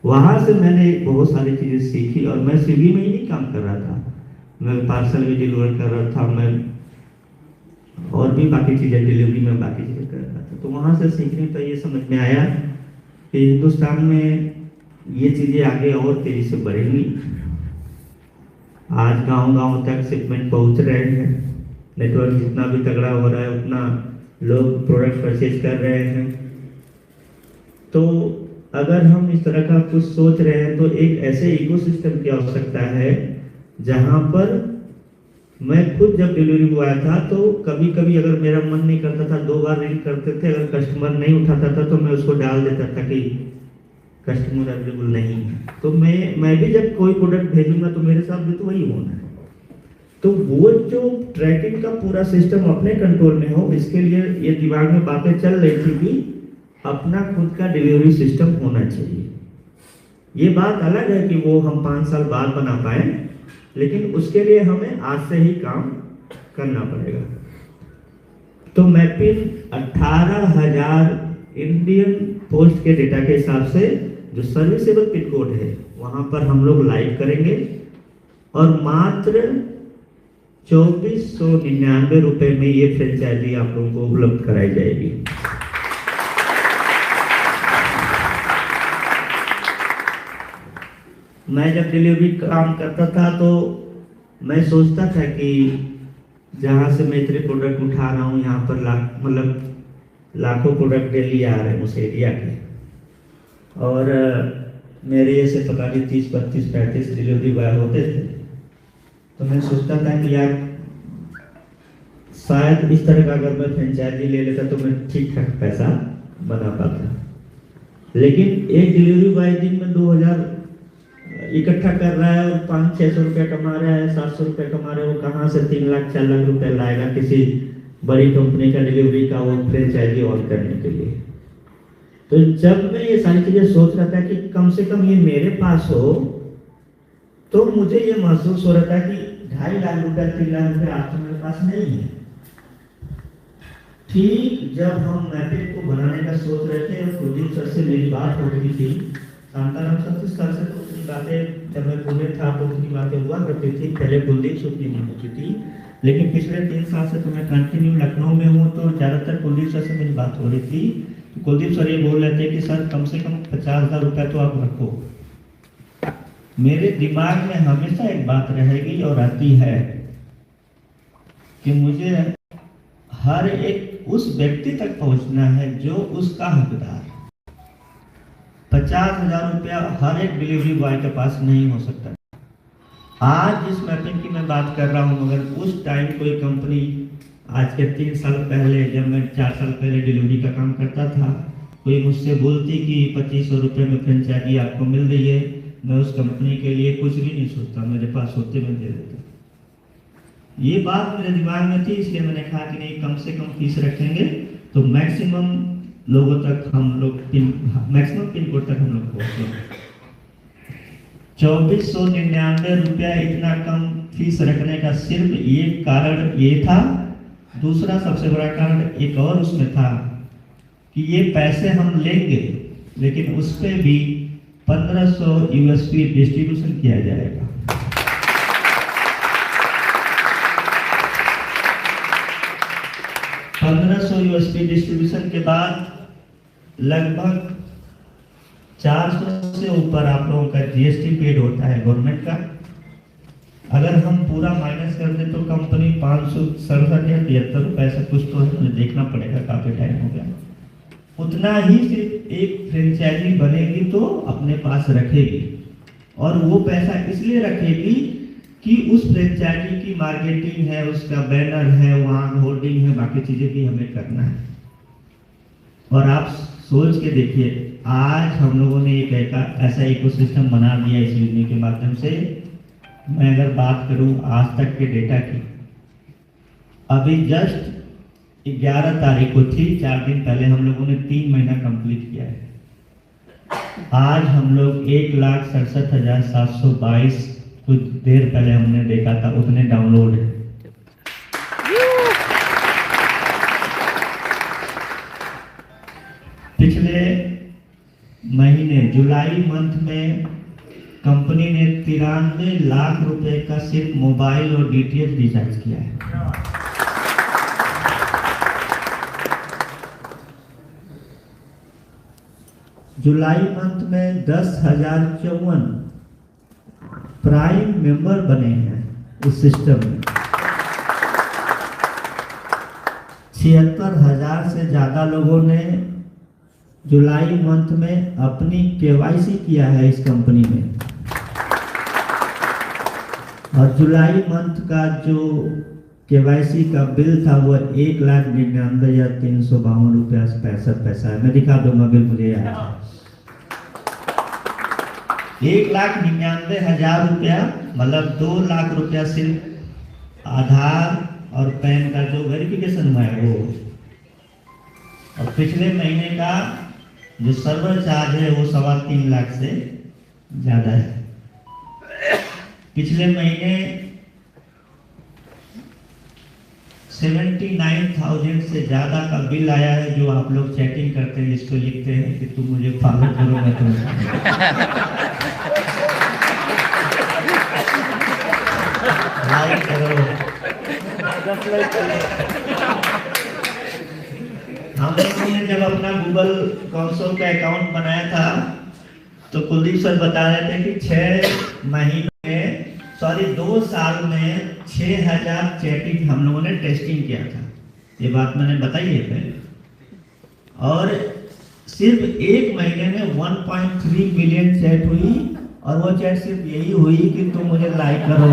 वहाँ से मैंने बहुत सारी चीज़ें सीखी, और मैं स्विगी में ही नहीं काम कर रहा था, मैं पार्सल भी डिलीवर कर रहा था, मैं और भी बाकी चीज़ें डिलीवरी में बाकी चीज़ें कर रहा था। तो वहाँ से सीखने पर ये समझ में आया कि हिंदुस्तान में ये चीज़ें आगे और तेज़ी से बढ़ेंगी। आज गांव-गांव तक शिपमेंट पहुँच रहे हैं, नेटवर्क जितना भी तगड़ा हो रहा है उतना लोग प्रोडक्ट परचेज कर रहे हैं। तो अगर हम इस तरह का कुछ सोच रहे हैं, तो एक ऐसे इकोसिस्टम की आवश्यकता है जहां पर मैं खुद जब डिलीवरी बॉय था, तो कभी कभी अगर मेरा मन नहीं करता था, 2 बार रिंग करते थे, अगर कस्टमर नहीं उठाता था तो मैं उसको डाल देता था कि कस्टमर अवेलेबल नहीं है। तो मैं भी जब कोई प्रोडक्ट भेजूंगा तो मेरे साथ भी तो वही होना है। तो वो जो ट्रैकिंग का पूरा सिस्टम अपने कंट्रोल में हो, इसके लिए ये दिमाग में बातें चल रही थी कि अपना खुद का डिलीवरी सिस्टम होना चाहिए। ये बात अलग है कि वो हम 5 साल बाद बना पाए, लेकिन उसके लिए हमें आज से ही काम करना पड़ेगा। तो मैपिंग 18,000 इंडियन पोस्ट के डेटा के हिसाब से जो सर्विसेबल पिन कोड है वहां पर हम लोग लाइव करेंगे, और मात्र 2499 रुपए में ये फ्रेंचाइजी आप लोगों को उपलब्ध कराई जाएगी। मैं जब डिलीवरी काम करता था तो मैं सोचता था कि जहाँ से मैं इतने प्रोडक्ट उठा रहा हूँ, यहाँ पर लाखों प्रोडक्ट डेली आ रहे हैं उस एरिया के, और मेरे जैसे पता नहीं 30, 32, 35 डिलीवरी बॉय होते थे। तो मैं सोचता था कि यार शायद इस तरह का अगर मैं फ्रेंचाइजी ले लेता तो मैं ठीक ठाक पैसा बना पाता। लेकिन एक डिलीवरी बॉय दिन में 2000 इकट्ठा कर रहा है और 500-600 रुपया कमा रहा है, 700 रुपया कमा रहा है, वो कहाँ से 3 लाख 4 लाख रुपया लाएगा किसी बड़ी कंपनी का डिलीवरी का वो फ्रेंचाइजी ऑन करने के लिए। तो जब मैं ये सारी चीजें सोच रहा था कि कम से कम ये मेरे पास हो, तो मुझे ये महसूस हो रहा था कि 2.5 लाख रुपया 3 लाख रुपया आज तो मेरे पास नहीं है। ठीक जब हम मैपिंग को बनाने का सोच रहे थे, कुलदीप सर से मेरी बात हो रही थी, शांताराम सर से तो उतनी बातें, जब मैं पुणे था तो उतनी बातें हुआ करती थी, पहले कुलदीप से उतनी नहीं होती थी, लेकिन पिछले 3 साल से तो मैं कंटिन्यू लखनऊ में हूँ, तो ज़्यादातर कुलदीप सर से मेरी बात हो रही थी। तो कुलदीप सर ये बोल रहे थे कि सर कम से कम 50,000 रुपया तो आप रखो। मेरे दिमाग में हमेशा एक बात रहेगी और आती है कि मुझे हर एक उस व्यक्ति तक पहुंचना है जो उसका हकदार। 50,000 रुपया हर एक डिलीवरी बॉय के पास नहीं हो सकता। आज जिस मैपिंग की मैं बात कर रहा हूँ, मगर उस टाइम कोई कंपनी, आज के 3 साल पहले, जब मैं 4 साल पहले डिलीवरी का काम करता था, कोई मुझसे बोलती कि 2500 रुपये में फ्रेंचाइजी आपको मिल रही है, मैं उस कंपनी के लिए कुछ भी नहीं सोचता, मेरे पास होते मैं दे देता। ये बात मेरे दिमाग में थी, इसलिए मैंने कहा कि नहीं, कम से कम फीस रखेंगे तो मैक्सिमम लोगों तक हम लोग मैक्सिमम पिन कोड तक हम लोग पहुँचेंगे। 2499 रुपया इतना कम फीस रखने का सिर्फ एक कारण ये था। दूसरा सबसे बड़ा कारण एक और उसमें था कि ये पैसे हम लेंगे, लेकिन उस पर भी 1500 यूएसपी डिस्ट्रीब्यूशन किया जाएगा। यूएसपी डिस्ट्रीब्यूशन के बाद लगभग 400 से ऊपर आप लोगों का जीएसटी पेड होता है गवर्नमेंट का। अगर हम पूरा माइनस कर दें तो कंपनी 567 या 73 रुपये ऐसा कुछ तो है, मुझे देखना पड़ेगा, काफी टाइम हो गया। उतना ही सिर्फ एक फ्रेंचाइजी बनेगी तो अपने पास रखेगी, और वो पैसा इसलिए रखेगी कि उस फ्रेंचाइजी की मार्केटिंग है, उसका बैनर है, वहाँ होर्डिंग है, बाकी चीजें भी हमें करना है। और आप सोच के देखिए, आज हम लोगों ने एक ऐसा इकोसिस्टम बना दिया इस यूनिट के माध्यम से। मैं अगर बात करूं आज तक के डेटा की, अभी जस्ट 11 तारीख को थी, 4 दिन पहले हम लोगों ने 3 महीना कंप्लीट किया है। आज हम लोग 1,67,722 कुछ देर पहले हमने देखा था, उतने डाउनलोड है। पिछले महीने जुलाई मंथ में कंपनी ने 93 लाख रुपए का सिर्फ मोबाइल और डीटीएच रिचार्ज किया है। जुलाई मंथ में 10,054 प्राइम मेंबर बने हैं इस सिस्टम में। 76,000 से ज्यादा लोगों ने जुलाई मंथ में अपनी केवाईसी किया है इस कंपनी में। और जुलाई मंथ का जो केवाईसी का बिल था वो 1,99,352 रुपया 65 पैसा है। मैं दिखा दूंगा, बिल मुझे याद है। 1,99,000 रुपया, मतलब 2 लाख रुपया सिर्फ आधार और पैन का जो वेरिफिकेशन हुआ है वो। और पिछले महीने का जो सर्वर चार्ज है वो 3.25 लाख से ज्यादा है। पिछले महीने 79,000 से ज्यादा का बिल आया है, जो आप लोग चैटिंग करते हैं, इसको लिखते हैं कि तुम मुझे फॉलो करो, मैं लाइक करो। हम लोगों ने जब अपना गूगल कंसोल का अकाउंट बनाया था तो कुलदीप सर बता रहे थे कि 2 साल में 6,000 चैटिंग हम लोगों ने टेस्टिंग किया था। ये बात मैंने बताई है पहले। और सिर्फ 1 महीने में 1.3 मिलियन चैट हुई, और वो चैट सिर्फ यही हुई कि तुम मुझे लाइक करो।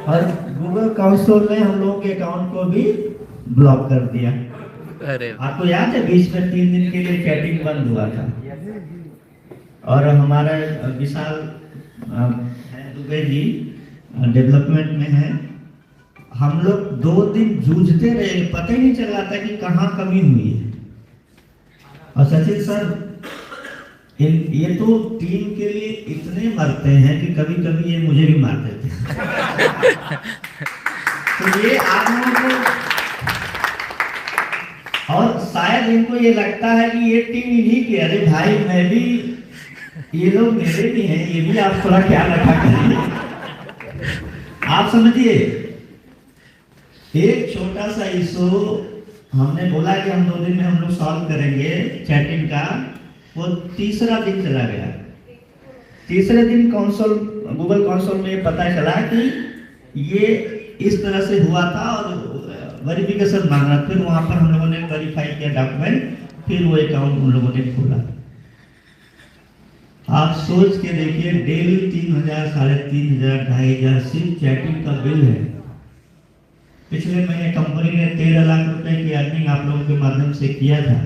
और गूगल कंसोल ने हम लोगों के अकाउंट को भी ब्लॉक कर दिया। अरे आपको याद है 20 में 3 दिन के लिए चैटिंग बंद हुआ था। और हमारा विशाल दुबे जी डेवलपमेंट में है, हम लोग 2 दिन जूझते रहे, पता ही नहीं चल रहा था कि कहाँ कमी हुई है। और सचिन सर, ये तो टीम के लिए इतने मरते हैं कि कभी कभी ये मुझे भी मार देते हैं। तो ये आप लोगों को, और शायद इनको ये लगता है कि ये टीम इन्हीं की, अरे भाई मैं भी, ये लोग मेरे भी हैं, ये भी आप थोड़ा ख्याल रखा करिए। आप समझिए, एक छोटा सा इशू हमने बोला कि हम 2 दिन में हम लोग सॉल्व करेंगे चैटिंग का, वो तीसरा दिन चला गया। तीसरे दिन कंसोल, गूगल कंसोल में पता चला कि ये इस तरह से हुआ था, और वेरिफिकेशन मांगा। फिर वहां पर हम लोगों ने वेरीफाई किया डॉक्यूमेंट, फिर वो अकाउंट उन लोगों ने खोला। आप सोच के देखिए, डेली 3,000, 3,500, 2,500 सिर्फ चैटिंग का बिल है। पिछले महीने कंपनी ने 13 लाख रुपए की अर्निंग आप लोगों के माध्यम से किया था।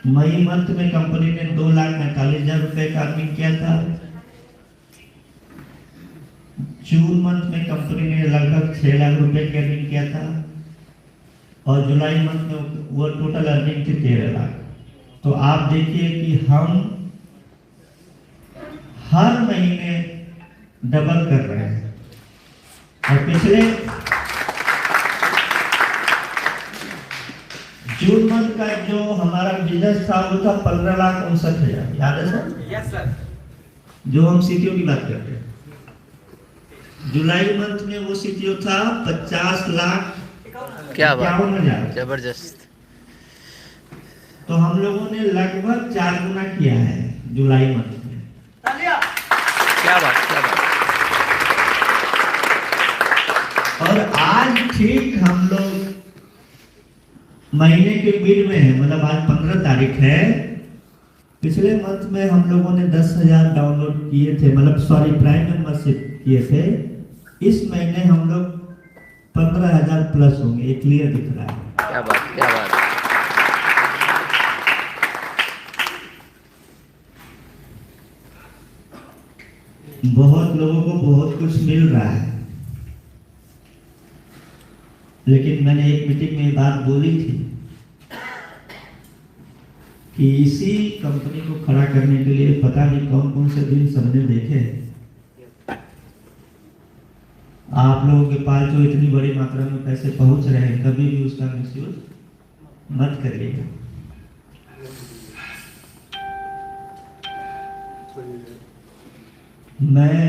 मई मंथ में कंपनी ने 2,45,000 रुपए का अर्निंग किया था। जून मंथ में कंपनी ने लगभग 6 लाख रुपए की अर्निंग किया था और जुलाई मंथ में वो टोटल अर्निंग थी 13 लाख। तो आप देखिए कि हम हर महीने डबल कर रहे हैं। और पिछले जून मंथ का जो हमारा बिजनेस था वो था 15,59,000, याद है सर? Yes sir. जो हम सीटीओ की बात करते हैं। जुलाई मंथ में वो सीटीओ था 50 लाख क्या बात, 51,000। जबरदस्त। तो हम लोगों ने लगभग 4 गुना किया है जुलाई मंथ में। क्या बात, क्या बात। और आज ठीक हम लोग महीने के मिड में है, मतलब आज 15 तारीख है। पिछले मंथ में हम लोगों ने 10,000 डाउनलोड किए थे, मतलब सॉरी प्राइम मेंबरशिप किए थे। इस महीने हम लोग 15,000 प्लस होंगे, ये क्लियर दिख रहा है। क्या बात, क्या बात। बहुत लोगों को बहुत कुछ मिल रहा है, लेकिन मैंने एक मीटिंग में बात बोली थी कि इसी कंपनी को खड़ा करने के लिए पता नहीं कौन कौन से दिन सबने देखे। आप लोगों के पास जो इतनी बड़ी मात्रा में पैसे पहुंच रहे हैं, कभी भी उसका मिसयूज मत करिएगा। मैं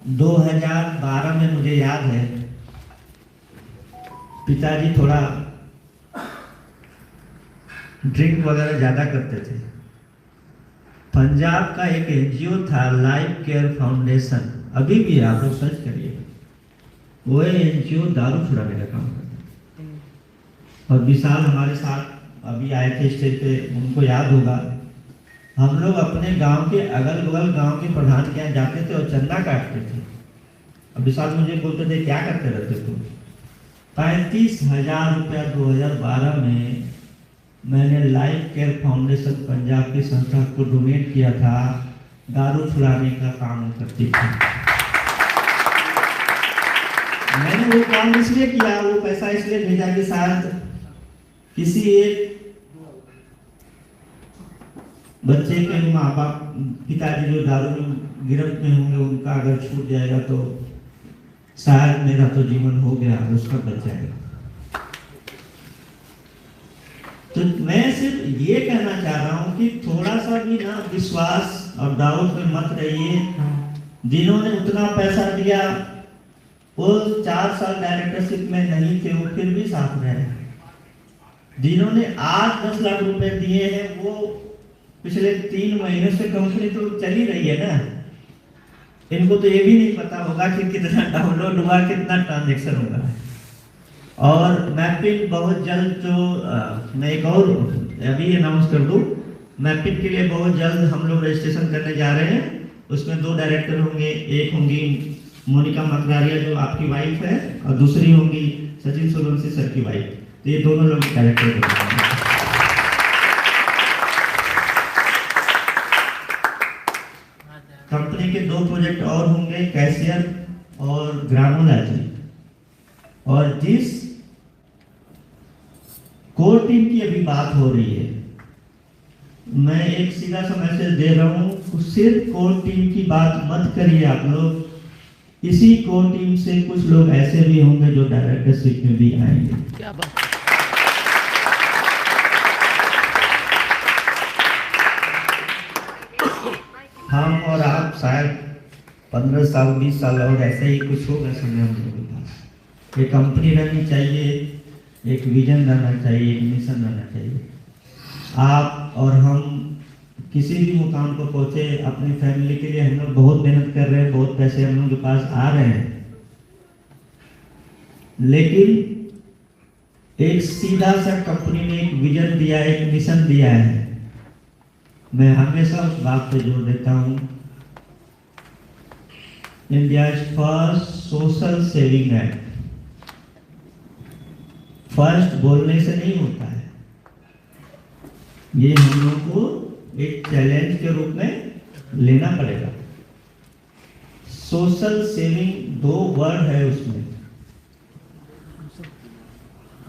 2012 में, मुझे याद है, पिताजी थोड़ा ड्रिंक वगैरह ज्यादा करते थे। पंजाब का एक एनजीओ था लाइफ केयर फाउंडेशन, अभी भी आप लोग सर्च करिए, वो एनजीओ दारू छुड़ाने का काम करता है। और विशाल हमारे साथ अभी आए थे स्टेज पे, उनको याद होगा। हम लोग अपने गांव के अगल बगल गांव के प्रधान के यहाँ जाते थे और चंदा काटते थे। अब विशाल मुझे बोलते थे क्या करते रहते तुम? 35,000 रुपया 2012 में मैंने लाइफ केयर फाउंडेशन पंजाब की संस्था को डोनेट किया था। दारू छुड़ाने का काम करती थी। मैंने वो काम इसलिए किया, वो पैसा इसलिए भेजा कि शायद किसी एक बच्चे के माँ बाप, पिताजी जो दारू में गिरफ्त में होंगे, उनका अगर छूट जाएगा तो शायद मेरा तो जीवन हो गया, उसका बच जाएगा। तो मैं सिर्फ ये कहना चाह रहा हूं कि थोड़ा सा भी ना विश्वास और डाउट में मत रहिए। जिन्होंने उतना पैसा दिया वो 4 साल डायरेक्टरशिप में नहीं थे, वो फिर भी साथ रहे। जिन्होंने आज 10 लाख रुपए दिए हैं, वो पिछले 3 महीने से कंपनी तो चली रही है ना। इनको तो ये भी नहीं पता होगा कि कितना डाउनलोड हुआ, कितना ट्रांजैक्शन होगा। और मैपिंग बहुत जल्द, जो मैं एक और अभी अनाउंस कर दूं, मैपिंग के लिए बहुत जल्द हम लोग रजिस्ट्रेशन करने जा रहे हैं। उसमें 2 डायरेक्टर होंगे, एक होंगी मोनिका मकरारिया जो आपकी वाइफ है, और दूसरी होंगी सचिन सूर्यवंशी सर की वाइफ। तो ये दोनों लोग डायरेक्टर होंगे। कंपनी के 2 प्रोजेक्ट और होंगे, कैशियर और ग्रामोलॉजी। और जिस कोर टीम की अभी बात हो रही है, मैं एक सीधा सा मैसेज दे रहा हूं, सिर्फ कोर टीम की बात मत करिए आप लोग। इसी कोर टीम से कुछ लोग ऐसे भी होंगे जो डायरेक्टरशिप में भी आएंगे। क्या बात। हम और आप शायद 15 साल 20 साल और ऐसे ही कुछ होगा समय हम लोगों के पास। एक कंपनी रहनी चाहिए, एक विजन रहना चाहिए, एक मिशन रहना चाहिए। आप और हम किसी भी मुकाम को पहुंचे, अपनी फैमिली के लिए हम लोग बहुत मेहनत कर रहे हैं, बहुत पैसे हम लोगों के पास आ रहे हैं, लेकिन एक सीधा सा कंपनी ने एक विजन दिया, एक मिशन दिया है। मैं हमेशा उस बात पे जोर देता हूँ, India first social saving act. First बोलने से नहीं होता है, ये हम लोग को एक चैलेंज के रूप में लेना पड़ेगा। सोशल सेविंग 2 वर्ड है उसमें,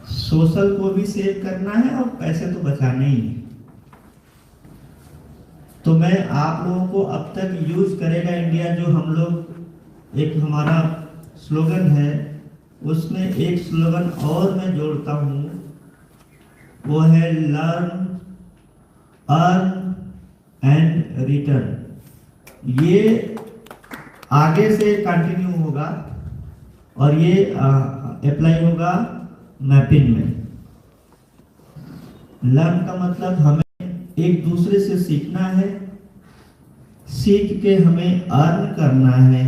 सोशल को भी सेव करना है और पैसे तो बचाने ही है। तो मैं आप लोगों को अब तक यूज करेगा इंडिया, जो हम लोग एक हमारा स्लोगन है, उसमें एक स्लोगन और मैं जोड़ता हूं, वो है लर्न अर्न एंड रिटर्न। ये आगे से कंटिन्यू होगा और ये अप्लाई होगा मैपिंग में। लर्न का मतलब हमें एक दूसरे से सीखना है, सीख के हमें अर्न करना है।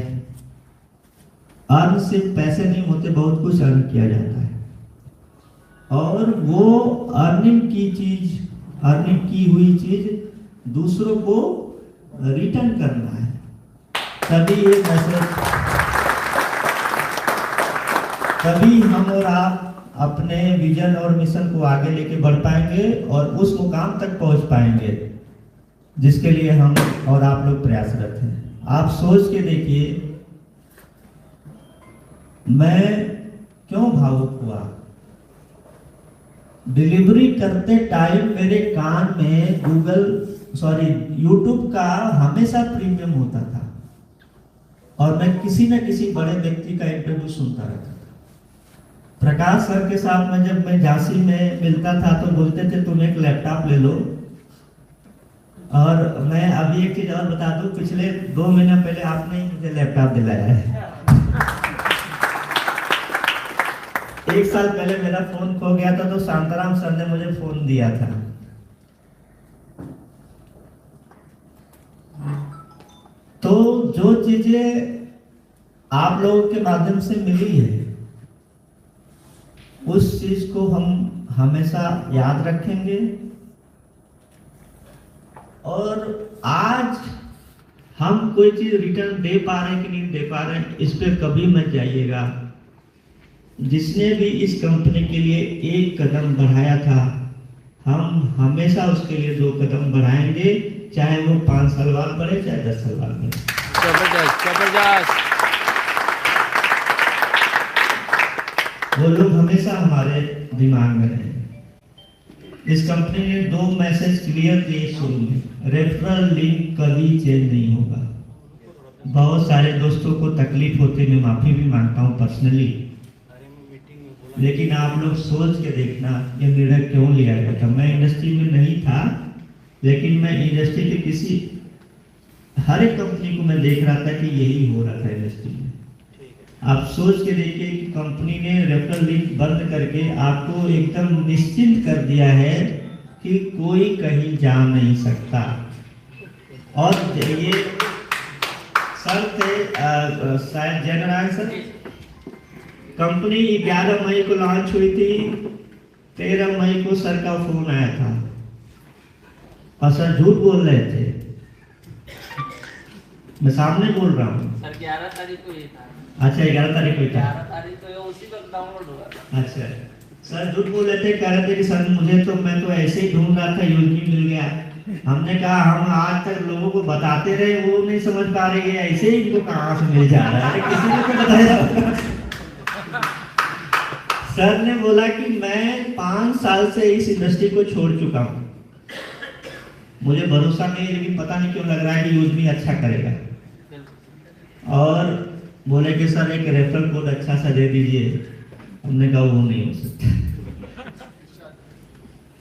अर्न सिर्फ पैसे नहीं होते, बहुत कुछ अर्न किया जाता है, और वो अर्निंग की चीज, अर्निंग की हुई चीज दूसरों को रिटर्न करना है। तभी ये मैसेज, तभी हम और आप अपने विजन और मिशन को आगे लेके बढ़ पाएंगे और उस मुकाम तक पहुंच पाएंगे जिसके लिए हम और आप लोग प्रयासरत हैं। आप सोच के देखिए, मैं क्यों भावुक हुआ। डिलीवरी करते टाइम मेरे कान में यूट्यूब का हमेशा प्रीमियम होता था और मैं किसी न किसी बड़े व्यक्ति का इंटरव्यू सुनता रहता था। प्रकाश सर के साथ में जब मैं झांसी में मिलता था तो बोलते थे तुम एक लैपटॉप ले लो। और मैं अभी एक चीज और बता दूं, पिछले 2 महीना पहले आपने ही मुझे लैपटॉप दिलाया है। 1 साल पहले मेरा फोन खो गया था तो शांताराम सर ने मुझे फोन दिया था। तो जो चीजें आप लोगों के माध्यम से मिली है, उस चीज को हम हमेशा याद रखेंगे। और आज हम कोई चीज रिटर्न दे पा रहे हैं कि नहीं दे पा रहे हैं, इस पे कभी मत जाइएगा। जिसने भी इस कंपनी के लिए 1 कदम बढ़ाया था, हम हमेशा उसके लिए 2 कदम बढ़ाएंगे, चाहे वो 5 साल बाद बढ़े, चाहे 10 साल बाद बढ़े। जबरदस्त जबरदस्त। वो लोग हमेशा हमारे दिमाग में रहे। इस कंपनी ने 2 मैसेज क्लियर किए शुरू में, रेफरल लिंक कभी चेंज नहीं होगा। बहुत सारे दोस्तों को तकलीफ होती, मैं माफी भी मांगता हूँ पर्सनली, लेकिन आप लोग सोच के देखना ये निर्णय क्यों लिया गया था। मैं इंडस्ट्री में नहीं था, लेकिन मैं इंडस्ट्री के हर एक कंपनी को मैं देख रहा था कि यही हो रहा था इंडस्ट्री में। आप सोच के देखिए कि कंपनी ने रेफरल लिंक बंद करके आपको एकदम निश्चिंत कर दिया है कि कोई कहीं जा नहीं सकता। और ये सर थे शायद जनरल सर, कंपनी 11 मई को लॉन्च हुई थी, 13 मई को सर का फोन आया था और सर झूठ बोल रहे थे, मैं सामने बोल रहा हूँ। सर 11 तारीख को ये था। अच्छा 11 तारीख को था। 11 तारीख को उसी वक्त डाउनलोड हुआ था। अच्छा सर झूठ बोल रहे थे, कह रहे थे कि सर मैं तो ऐसे ही ढूंढ रहा था, यूजमी मिल गया। हमने कहा हम आज तक लोगों को बताते रहे, वो नहीं समझ पा रहे हैं, ऐसे ही इनको कहाँ से मिल जा रहा है, किसी ने तो बताया। सर ने बोला कि मैं 5 साल से इस इंडस्ट्री को छोड़ चुका हूँ, मुझे भरोसा नहीं, लेकिन पता नहीं क्यों लग रहा है कि यूजमी अच्छा करेगा। और बोले कि सर एक रेफरल कोड अच्छा सा दे दीजिए। हमने कहा वो नहीं हो सकता।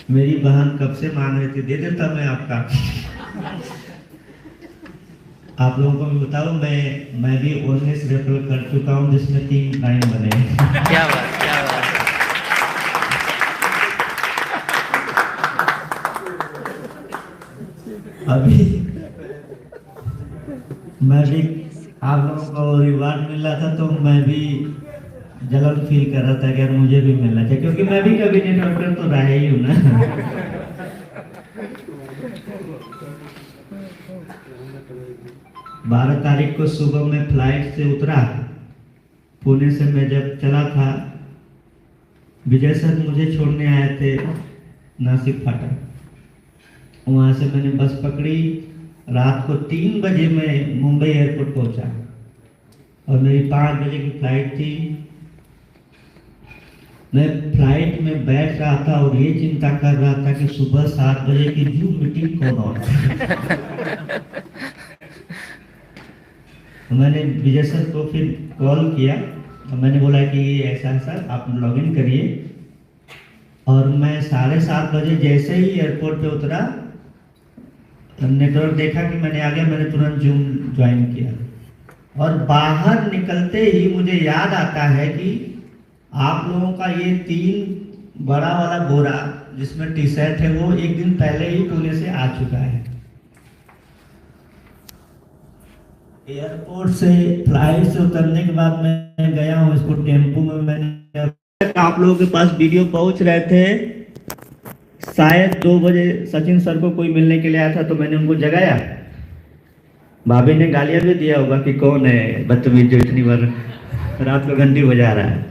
मेरी बहन कब से मांग रही थी, दे देता मैं आपका। आप लोगों को भी बताओ, मैं भी 19 रेफरल कर चुका हूँ, जिसमें 3 लाइन बने। क्या बात क्या बात। अभी मैं भी आप लोगों को रिवार्ड मिल रहा था, तो मैं भी जलन फील कर रहा था कि यार मुझे भी मिलना चाहिए, क्योंकि मैं भी कभी डॉक्टर तो रहा ही हूँ ना। 12 तारीख को सुबह में फ्लाइट से उतरा, पुणे से मैं जब चला था, विजय सर मुझे छोड़ने आए थे नासिक फाटक, वहाँ से मैंने बस पकड़ी, रात को 3 बजे मैं मुंबई एयरपोर्ट पहुँचा और मेरी 5 बजे की फ्लाइट थी। मैं फ्लाइट में बैठ रहा था और ये चिंता कर रहा था कि सुबह 7 बजे की जूम मीटिंग कौन और मैंने विजय सर को फिर कॉल किया और मैंने बोला कि ऐसा है सर, आप लॉगिन करिए। और मैं 7:30 बजे जैसे ही एयरपोर्ट पे उतरा, नेटवर्क देखा कि मैंने आ गया, मैंने तुरंत जूम ज्वाइन किया। और बाहर निकलते ही मुझे याद आता है कि आप लोगों का ये 3 बड़ा वाला बोरा जिसमें टी शर्ट है वो एक दिन पहले ही पुणे से आ चुका है। एयरपोर्ट से फ्लाइट से उतरने के बाद मैं गया हूँ इसको टेम्पो में, मैंने आप लोगों के पास वीडियो पहुंच रहे थे, शायद 2 बजे सचिन सर को कोई मिलने के लिए आया था तो मैंने उनको जगाया। भाभी ने गालियां भी दिया होगा कि कौन है बदतमीज जो इतनी बार रात को घंटी बजा रहा है।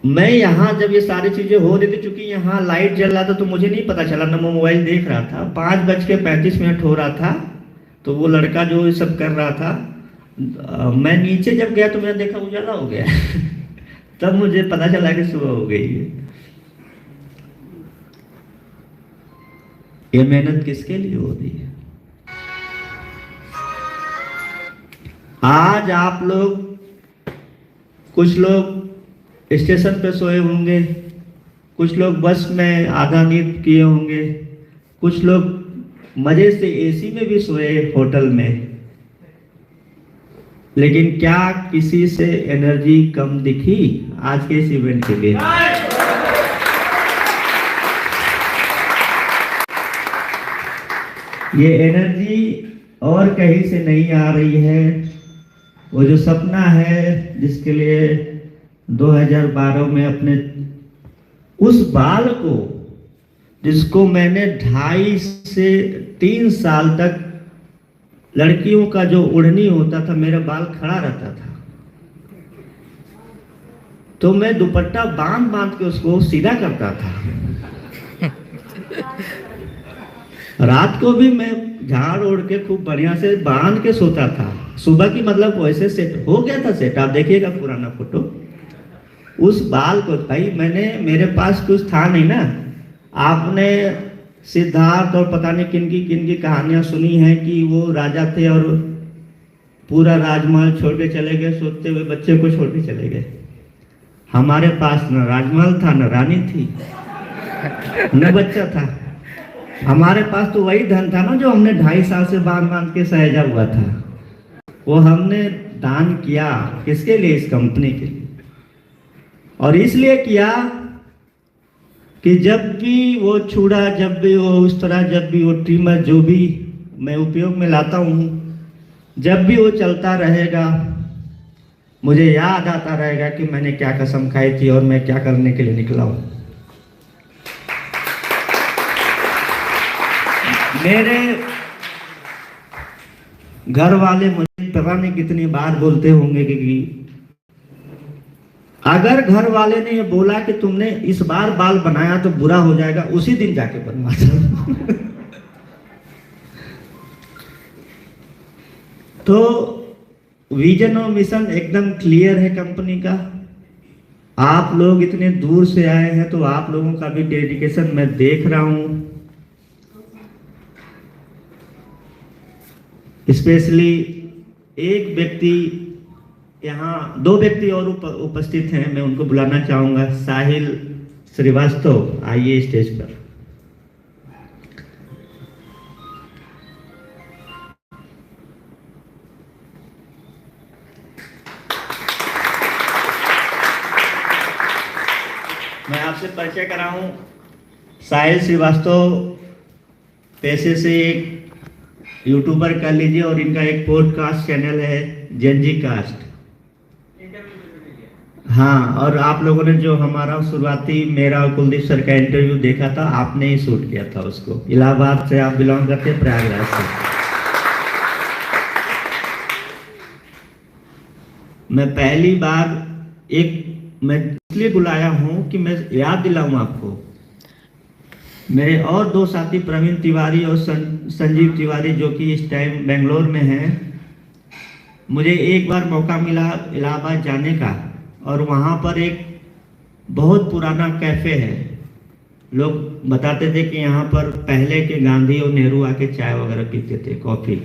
मैं यहाँ जब ये सारी चीजें हो रही थी, चूंकि यहाँ लाइट जल रहा था तो मुझे नहीं पता चला, मैं मोबाइल देख रहा था। 5:35 हो रहा था तो वो लड़का जो सब कर रहा था, मैं नीचे जब गया तो मैंने देखा उजाला हो गया तब मुझे पता चला कि सुबह हो गई है। ये मेहनत किसके लिए हो रही है? आज आप लोग, कुछ लोग स्टेशन पे सोए होंगे, कुछ लोग बस में आधा नींद किए होंगे, कुछ लोग मजे से एसी में भी सोए होटल में, लेकिन क्या किसी से एनर्जी कम दिखी आज के इस इवेंट के लिए? ये एनर्जी और कहीं से नहीं आ रही है। वो जो सपना है जिसके लिए 2012 में अपने उस बाल को, जिसको मैंने 2.5 से 3 साल तक, लड़कियों का जो ओढ़नी होता था मेरा बाल खड़ा रहता था, तो मैं दुपट्टा बांध बांध के उसको सीधा करता था। रात को भी मैं झाड़ ओढ़ के खूब बढ़िया से बांध के सोता था। सुबह की मतलब वैसे सेट हो गया था सेट, आप देखिएगा पुराना फोटो। उस बाल को भाई मैंने, मेरे पास कुछ था नहीं ना। आपने सिद्धार्थ और पता नहीं किन की कहानियां सुनी हैं कि वो राजा थे और पूरा राजमहल छोड़ के चले गए, सोते हुए बच्चे को छोड़ के चले गए। हमारे पास न राजमहल था, न रानी थी, न बच्चा था। हमारे पास तो वही धन था ना जो हमने 2.5 साल से बांध बांध के सहेजा हुआ था। वो हमने दान किया किसके लिए? इस कंपनी के लिए। और इसलिए किया कि जब भी वो छुड़ा, जब भी वो उस तरह, जब भी वो ट्रिमर जो भी मैं उपयोग में लाता हूँ, जब भी वो चलता रहेगा मुझे याद आता रहेगा कि मैंने क्या कसम खाई थी और मैं क्या करने के लिए निकला हूँ। मेरे घर वाले मुझे पता नहीं कितनी बार बोलते होंगे कि अगर घर वाले ने ये बोला कि तुमने इस बार बाल बनाया तो बुरा हो जाएगा, उसी दिन जाके बनवा दो। तो विजन और मिशन एकदम क्लियर है कंपनी का। आप लोग इतने दूर से आए हैं तो आप लोगों का भी डेडिकेशन मैं देख रहा हूं। स्पेशली एक व्यक्ति, यहाँ 2 व्यक्ति और उपस्थित हैं, मैं उनको बुलाना चाहूंगा। साहिल श्रीवास्तव, आइए स्टेज पर। मैं आपसे परिचय कराऊं, साहिल श्रीवास्तव पेशे से एक यूट्यूबर कर लीजिए और इनका एक पॉडकास्ट चैनल है जेनजी कास्ट। हाँ, और आप लोगों ने जो हमारा शुरुआती मेरा और कुलदीप सर का इंटरव्यू देखा था, आपने ही शूट किया था उसको। इलाहाबाद से आप बिलोंग करते हैं, प्रयागराज से। मैं पहली बार मैं इसलिए बुलाया हूँ कि मैं याद दिलाऊं आपको, मेरे और दो साथी प्रवीण तिवारी और संजीव तिवारी जो कि इस टाइम बेंगलोर में हैं, मुझे एक बार मौका मिला इलाहाबाद जाने का, और वहाँ पर एक बहुत पुराना कैफ़े है। लोग बताते थे कि यहाँ पर पहले के गांधी और नेहरू आके चाय वगैरह पीते थे, कॉफ़ी।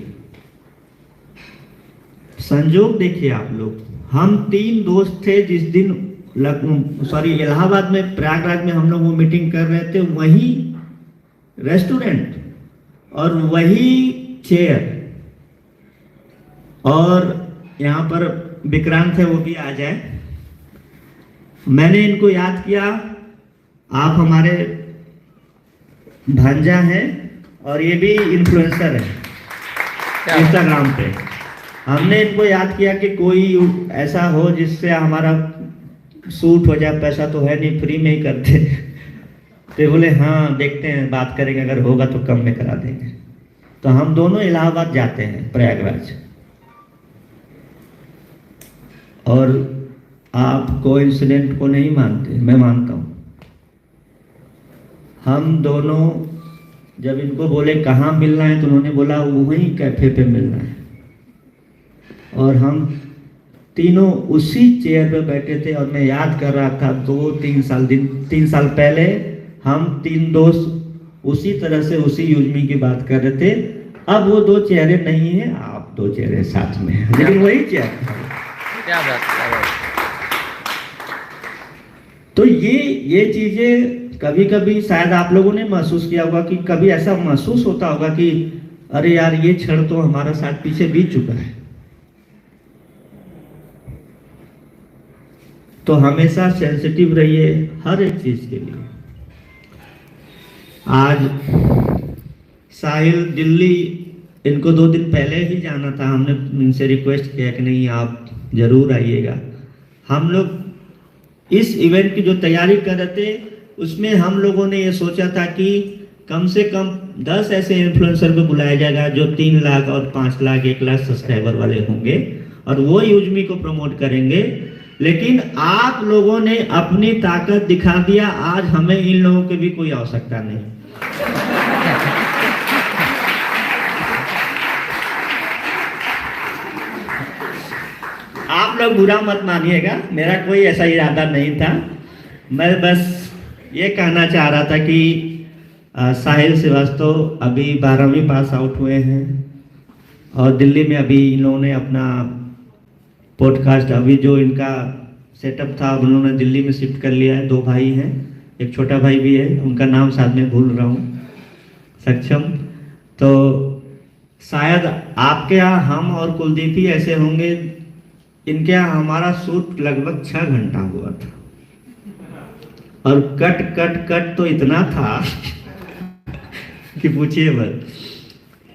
संजोग देखिए आप लोग, हम 3 दोस्त थे जिस दिन इलाहाबाद में, प्रयागराज में हम लोग वो मीटिंग कर रहे थे, वही रेस्टोरेंट और वही चेयर, और यहाँ पर विक्रांत है, वो भी आ जाए। मैंने इनको याद किया, आप हमारे भांजा हैं और ये भी इन्फ्लुएंसर है इंस्टाग्राम पे। हमने इनको याद किया कि कोई ऐसा हो जिससे हमारा सूट हो जाए, पैसा तो है नहीं, फ्री में ही करते। तो बोले हाँ देखते हैं, बात करेंगे, अगर होगा तो कम में करा देंगे। तो हम दोनों इलाहाबाद जाते हैं, प्रयागराज। और आप कोइंसिडेंट को नहीं मानते, मैं मानता हूँ। हम दोनों जब इनको बोले कहाँ मिलना है, तो उन्होंने बोला वहीं कैफे पे मिलना है। और हम तीनों उसी चेयर पे बैठे थे, और मैं याद कर रहा था 3 साल पहले हम 3 दोस्त उसी तरह से उसी यूजमी की बात कर रहे थे। अब वो 2 चेहरे नहीं है, आप 2 चेहरे साथ में हैं, लेकिन वही चेहरा। क्या बात, क्या बात। तो ये चीजें कभी कभी शायद आप लोगों ने महसूस किया होगा, कि कभी ऐसा महसूस होता होगा कि अरे यार ये क्षण तो हमारा साथ पीछे बीत चुका है। तो हमेशा सेंसिटिव रहिए हर एक चीज के लिए। आज साहिल दिल्ली, इनको 2 दिन पहले ही जाना था, हमने इनसे रिक्वेस्ट किया कि नहीं आप जरूर आइएगा। हम लोग इस इवेंट की जो तैयारी कर रहे थे, उसमें हम लोगों ने ये सोचा था कि कम से कम 10 ऐसे इन्फ्लुएंसर को बुलाया जाएगा जो 3 लाख और 5 लाख 1 लाख सब्सक्राइबर वाले होंगे, और वो यूजमी को प्रमोट करेंगे। लेकिन आप लोगों ने अपनी ताकत दिखा दिया, आज हमें इन लोगों की भी कोई आवश्यकता नहीं। आप लोग बुरा मत मानिएगा, मेरा कोई ऐसा इरादा नहीं था। मैं बस ये कहना चाह रहा था कि साहिल श्रीवास्तव अभी 12वीं पास आउट हुए हैं, और दिल्ली में अभी इन लोगों ने अपना पॉडकास्ट, अभी जो इनका सेटअप था उन्होंने दिल्ली में शिफ्ट कर लिया है। 2 भाई हैं, एक छोटा भाई भी है, उनका नाम साथ में भूल रहा हूँ, सक्षम। तो शायद आपके यहाँ हम और कुलदीप ही ऐसे होंगे, इनके यहाँ हमारा शूट लगभग 6 घंटा हुआ था, और कट तो इतना था कि पूछिए मत।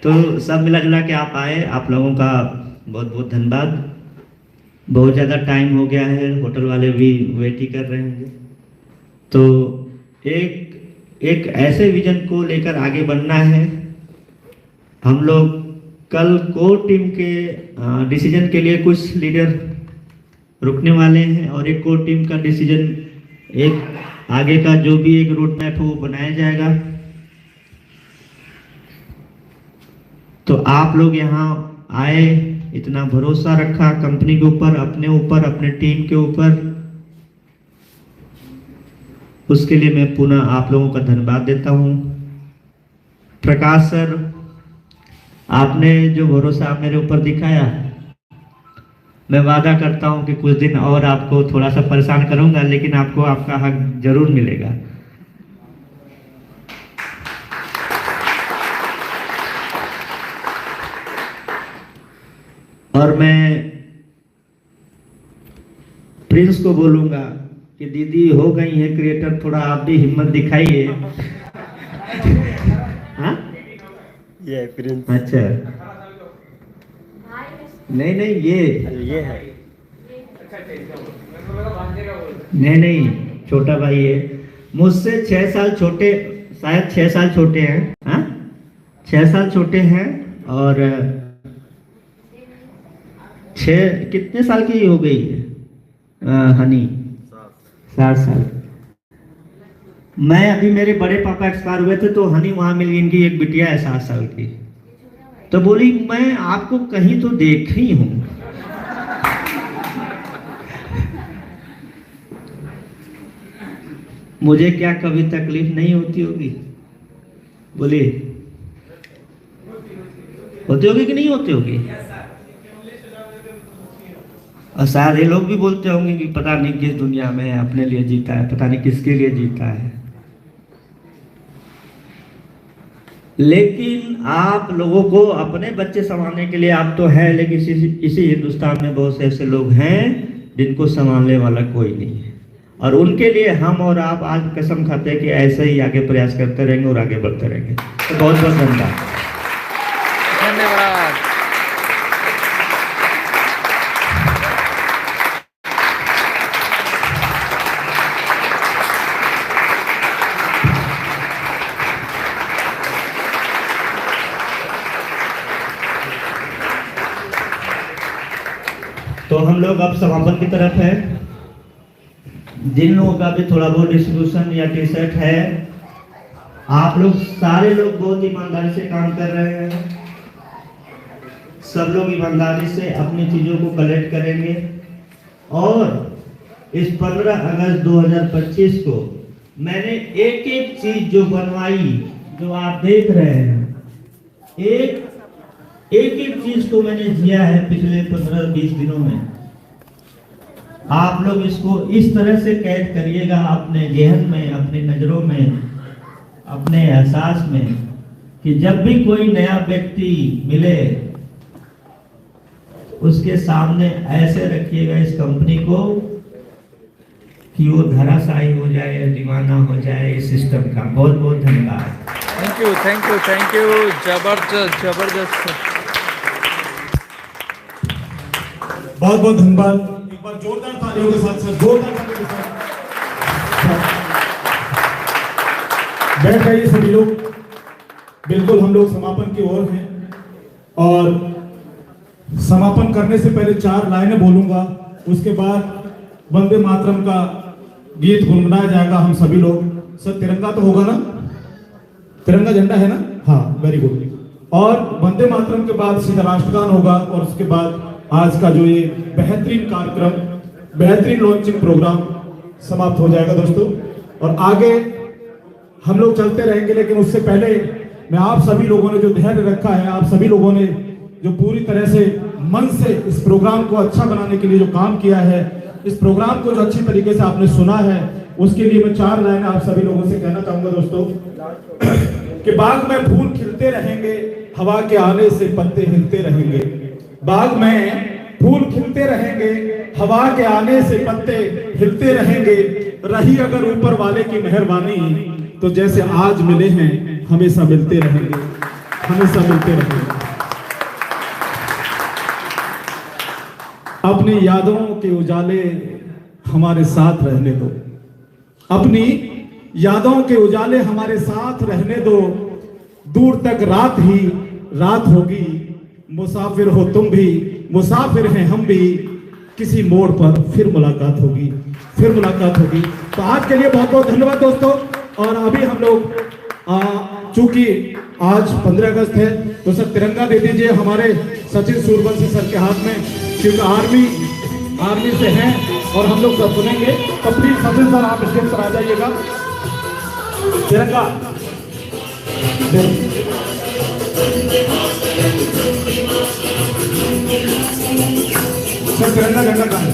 तो सब मिला जुला के आप आए, आप लोगों का बहुत बहुत धन्यवाद। बहुत ज़्यादा टाइम हो गया है, होटल वाले भी वेट ही कर रहे होंगे। तो एक ऐसे विजन को लेकर आगे बढ़ना है। हम लोग कल कोर टीम के डिसीजन के लिए कुछ लीडर रुकने वाले हैं, और एक कोर टीम का डिसीजन, एक आगे का जो भी एक रूट मैप है वो बनाया जाएगा। तो आप लोग यहाँ आए, इतना भरोसा रखा कंपनी के ऊपर, अपने टीम के ऊपर, उसके लिए मैं पुनः आप लोगों का धन्यवाद देता हूँ। प्रकाश सर, आपने जो भरोसा मेरे ऊपर दिखाया, मैं वादा करता हूँ कि कुछ दिन और आपको थोड़ा सा परेशान करूंगा, लेकिन आपको आपका हक जरूर मिलेगा। और मैं प्रिंस को बोलूंगा कि दीदी हो गई है क्रिएटर, थोड़ा आप भी हिम्मत दिखाइए। हाँ, ये प्रिंस। अच्छा, नहीं नहीं, ये है नहीं, छोटा भाई है मुझसे 6 साल छोटे, शायद 6 साल छोटे हैं। हाँ, 6 साल छोटे हैं। और 6 कितने साल की हो गई है हनी? 7 साल। मैं अभी, मेरे बड़े पापा एक्सपायर हुए थे तो हनी वहां मिल गई, इनकी एक बिटिया है 7 साल की। तो बोली मैं आपको कहीं तो देखी हूं। मुझे क्या कभी तकलीफ नहीं होती होगी? बोलिए, होती होगी कि नहीं होती होगी? और शायद ये लोग भी बोलते होंगे कि पता नहीं किस दुनिया में अपने लिए जीता है, पता नहीं किसके लिए जीता है। लेकिन आप लोगों को अपने बच्चे संभालने के लिए आप तो है, लेकिन इसी हिंदुस्तान में बहुत से ऐसे लोग हैं जिनको संभालने वाला कोई नहीं है। और उनके लिए हम और आप आज कसम खाते हैं कि ऐसे ही आगे प्रयास करते रहेंगे और आगे बढ़ते रहेंगे। तो बहुत बहुत धन्यवाद। धन्यवाद। तो हम लोग अब समापन की तरफ है। जिन लोगों का भी थोड़ा बहुत डिस्ट्रीब्यूशन या टी शर्ट है, आप लोग सारे लोग बहुत ईमानदारी से काम कर रहे हैं। सब लोग ईमानदारी से अपनी चीजों को कलेक्ट करेंगे। और इस 15 अगस्त 2025 को मैंने एक एक चीज जो बनवाई, जो आप देख रहे हैं, एक चीज को मैंने जिया है पिछले 15-20 दिनों में। आप लोग इसको इस तरह से कैद करिएगा अपने जेहन में, अपनी नजरों में, अपने एहसास में, कि जब भी कोई नया व्यक्ति मिले उसके सामने ऐसे रखिएगा इस कंपनी को कि वो धराशायी हो जाए, दीवाना हो जाए इस सिस्टम का। बहुत बहुत धन्यवाद। Thank you, thank you, thank you. जबरदस्त, जबरदस्त। बहुत बहुत धन्यवाद। एक बार जोरदार तालियों के साथ सर, जोरदार तालियों के साथ बैठ जाइए सभी लोग। बिल्कुल हम लोग समापन की ओर हैं और समापन करने से पहले 4 लाइनें बोलूंगा। उसके बाद वंदे मातरम का गीत गुनगुनाया जाएगा। हम सभी लोग, सर तिरंगा तो होगा ना? तिरंगा झंडा है ना? हाँ, वेरी गुड। और वंदे मातरम के बाद सीधा राष्ट्रगान होगा और उसके बाद आज का जो ये बेहतरीन कार्यक्रम, बेहतरीन लॉन्चिंग प्रोग्राम समाप्त हो जाएगा दोस्तों। और आगे हम लोग चलते रहेंगे, लेकिन उससे पहले मैं आप सभी लोगों ने जो धैर्य रखा है, आप सभी लोगों ने जो पूरी तरह से मन से इस प्रोग्राम को अच्छा बनाने के लिए जो काम किया है, इस प्रोग्राम को जो अच्छी तरीके से आपने सुना है, उसके लिए मैं 4 लाइनें आप सभी लोगों से कहना चाहूंगा दोस्तों। कि बाग में फूल खिलते रहेंगे, हवा के आने से पत्ते हिलते रहेंगे। बाग में फूल खिलते रहेंगे, हवा के आने से पत्ते हिलते रहेंगे। रही अगर ऊपर वाले की मेहरबानी, तो जैसे आज मिले हैं हमेशा मिलते रहेंगे, हमेशा मिलते रहेंगे। अपनी यादों के उजाले हमारे साथ रहने दो, अपनी यादों के उजाले हमारे साथ रहने दो। दूर तक रात ही रात होगी, मुसाफिर हो तुम भी, मुसाफिर हैं हम भी। किसी मोड़ पर फिर मुलाकात होगी, फिर मुलाकात होगी। तो आज के लिए बहुत बहुत धन्यवाद दोस्तों। और अभी हम लोग चूंकि आज 15 अगस्त है, तो सर तिरंगा दे दीजिए हमारे सचिन सूरवंशी सर के हाथ में, क्योंकि आर्मी से हैं और हम लोग सब सुनेंगे। तो प्लीज सचिन सर आप स्टेज पर आ जाइएगा। तिरंगा सर, तिरंगा झंडा कहाँ है?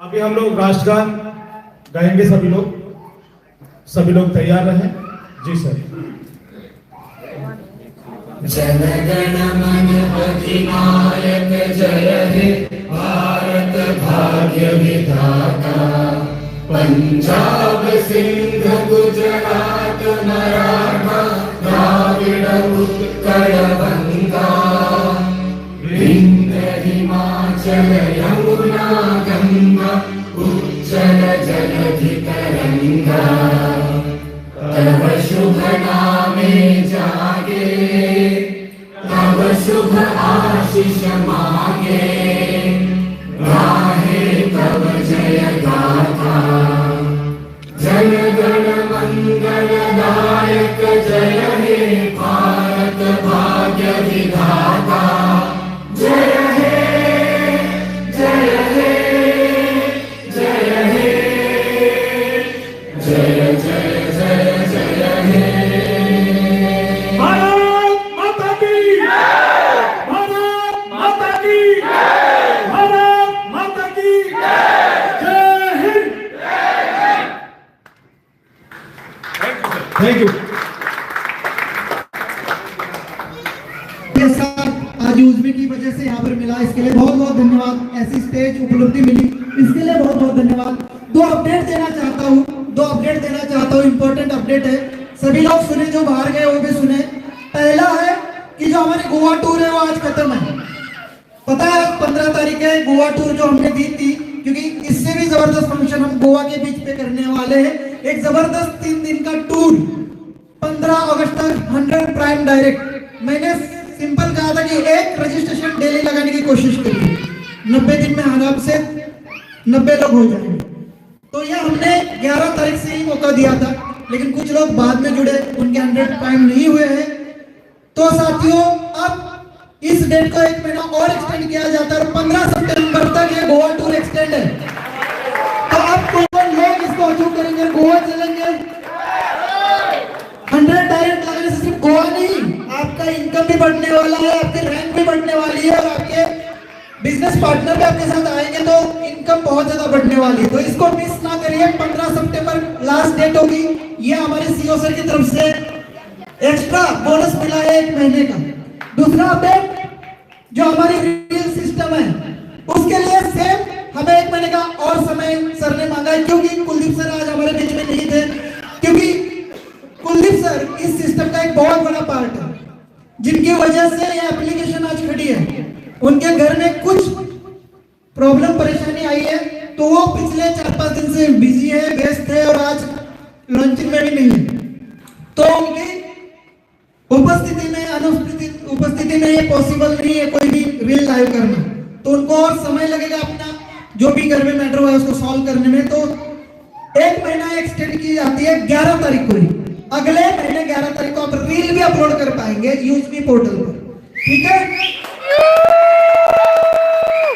अभी हम लोग राष्ट्रगान गाएंगे, सभी लोग तैयार रहें। जी सर। जन गण मन अधिनायक जय हे भारत भाग्य विधाता, पंजाब सिंध गुजरात मराठा द्राविड़ उत्कल बंगा, विंध्य हिमाचल यमुना गंगा उज्जल जलधि तरंगा, तव शुभ नामे जागे तव शुभ आशीष मांगे, गाहे तव जय गाथा जन गण मंगल दायक जय हे भारत भाग्य विधाता, जय हे जय हे जय हे जय जय जय जय हे। भारत माता की भारत माता की भारत माता की जय हिंद। Thank you. ये सब आज उजवी की वजह से यहाँ पर मिला, इसके लिए बहुत बहुत धन्यवाद। ऐसी स्टेज उपलब्धि मिली, इसके लिए बहुत बहुत धन्यवाद। दो अपडेट देना चाहता हूँ, इंपॉर्टेंट अपडेट है, सभी लोग सुने, जो बाहर गए वो भी सुने। पहला है कि जो हमारी गोवा टूर है वो आज खत्म है। पता है 15 तारीख है गोवा टूर जो हमने दी थी, क्योंकि इससे भी जबरदस्त फंक्शन हम गोवा के बीच पे करने वाले हैं। एक जबरदस्त 3 दिन का टूर 15 अगस्त तक 100 प्राइम डायरेक्ट। मैंने सिंपल कहा था कि एक रजिस्ट्रेशन डेली लगाने की कोशिश करिए, 90 दिन में आराम से 90 लोग हो जाएंगे। तो यह हमने 11 तारीख से ही मौका दिया था, लेकिन कुछ लोग बाद में जुड़े, उनके 100 प्राइम नहीं हुए हैं। तो साथियों, अब इस डेट को 1 महीना और एक्सटेंड किया जाता है, 15 सितंबर तक ये गोवा टूर एक्सटेंड है। तो अब कौन लोग इसको अचीव करेंगे, गोवा चलेंगे। 100 डायरेक्ट लगाने से सिर्फ गोवा नहीं, आपका इनकम भी बढ़ने वाला है, आपकी रैंक भी बढ़ने वाली है, और आपके बिजनेस पार्टनर भी आपके साथ आएंगे तो इनकम बहुत ज्यादा बढ़ने वाली है। तो इसको मिस ना करिए, 15 सितंबर लास्ट डेट होगी। ये हमारे सीईओ सर की तरफ से एक्स्ट्रा बोनस मिला है 1 महीने का। दूसरा अपडेट, जो हमारी रील सिस्टम है उसके लिए सेम हमें 1 महीने का और समय सर ने मांगा है, क्योंकि कुलदीप सर आज हमारे बीच में नहीं थे। क्योंकि कुलदीप सर इस सिस्टम का एक बहुत बड़ा पार्ट है, जिनकी वजह से ये एप्लीकेशन आज खड़ी है। उनके घर में कुछ प्रॉब्लम परेशानी आई है, तो वो पिछले 4-5 दिन से बिजी है, व्यस्त है, और आज लॉन्चिंग में भी नहीं है। तो उनकी उपस्थिति में उपस्थिति में ये पॉसिबल नहीं है कोई भी रील लाइव करना, तो उनको और समय लगेगा अपना जो भी घर में मैटर हुआ है उसको सॉल्व करने में। तो 1 महीना एक्सटेंड की जाती है 11 तारीख को ही। अगले महीने 11 तारीख को आप रील भी अपलोड कर पाएंगे यूजमी पोर्टल पर, ठीक है।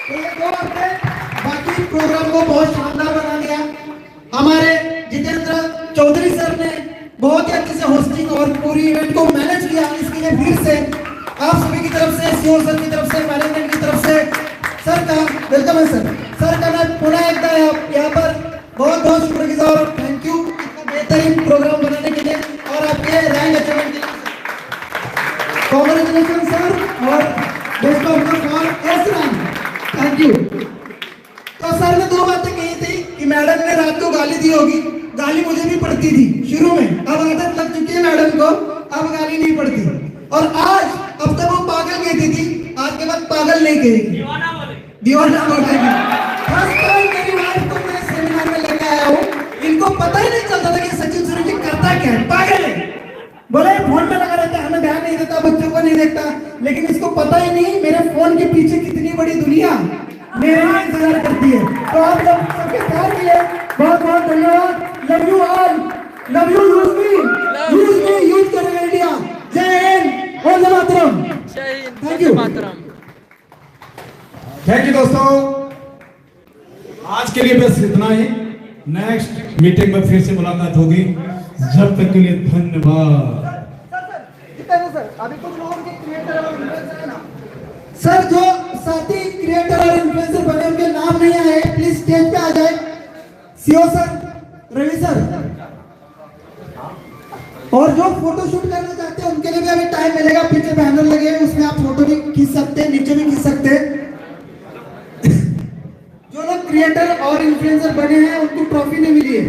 तो ये 2 हफ्ते बाकी प्रोग्राम को बहुत शानदार बना दिया। हमारे जितेंद्र चौधरी सर ने बहुत ही अच्छे से होस्टिंग और पूरी इवेंट को मैनेज किया। इसके लिए फिर से आप सभी की तरफ से, सीओ सर की तरफ से, मैनेजमेंट की तरफ से सर का वेलकम है। सर का मैं पुनः एक बार यहाँ पर बहुत बहुत शुक्रगुजार और थैंक यू इतना बेहतरीन प्रोग्राम बनाने के लिए और आपके रैंक अचीवमेंट के लिए कांग्रेचुलेशन सर और best of luck for S rank, thank you. तो सर ने 2 बातें कही थी कि मैडम ने रात को गाली दी होगी, गाली मुझे भी पड़ती थी शुरू में, अब आदत लग चुकी है मैडम को, अब गाली नहीं पड़ती। और आज अब तक वो पागल कहती थी, आज के बाद पागल नहीं कहेगी, दीवाना बोलेगी। फर्स्ट टाइम मेरी वाइफ को मैं सेमिनार में लेके आया हूँ, इनको पता ही नहीं चलता था कि सचिन सुरेश करता क्या है, पागल है। बोले फोन पे लगा रहता है, हमें ध्यान नहीं देता, बच्चों को नहीं देखता, लेकिन इसको पता ही नहीं मेरे फोन के पीछे कितनी बड़ी दुनिया मेरे लिए इंतजार करती है। तो आप लोग सबके प्यार के लिए बहुत बहुत धन्यवाद। Love you all, love you use करेगा इंडिया। जय हिंद, वंदे मातरम। जय Hind, thank you Mataram. Thank you दोस्तों, आज के लिए बस इतना ही। नेक्स्ट मीटिंग में फिर से मुलाकात होगी, जब तक के लिए धन्यवाद। सर अभी कुछ लोगों के क्रिएटर और इन्फ्लुएंसर है ना सर, जो साथी क्रिएटर और इन्फ्लुएंसर बने उनके नाम नहीं आए, प्लीज स्टेज पे आ जाए। सीओ सर, रवि सर, और जो फोटो शूट करना चाहते हैं उनके लिए भी अभी टाइम मिलेगा, पीछे बैनर लगे हैं उसमें आप फोटो भी खींच सकते हैं, नीचे भी खींच सकते हैं। जो लोग क्रिएटर और इन्फ्लुएंसर बने हैं उनको ट्रॉफी नहीं मिली है।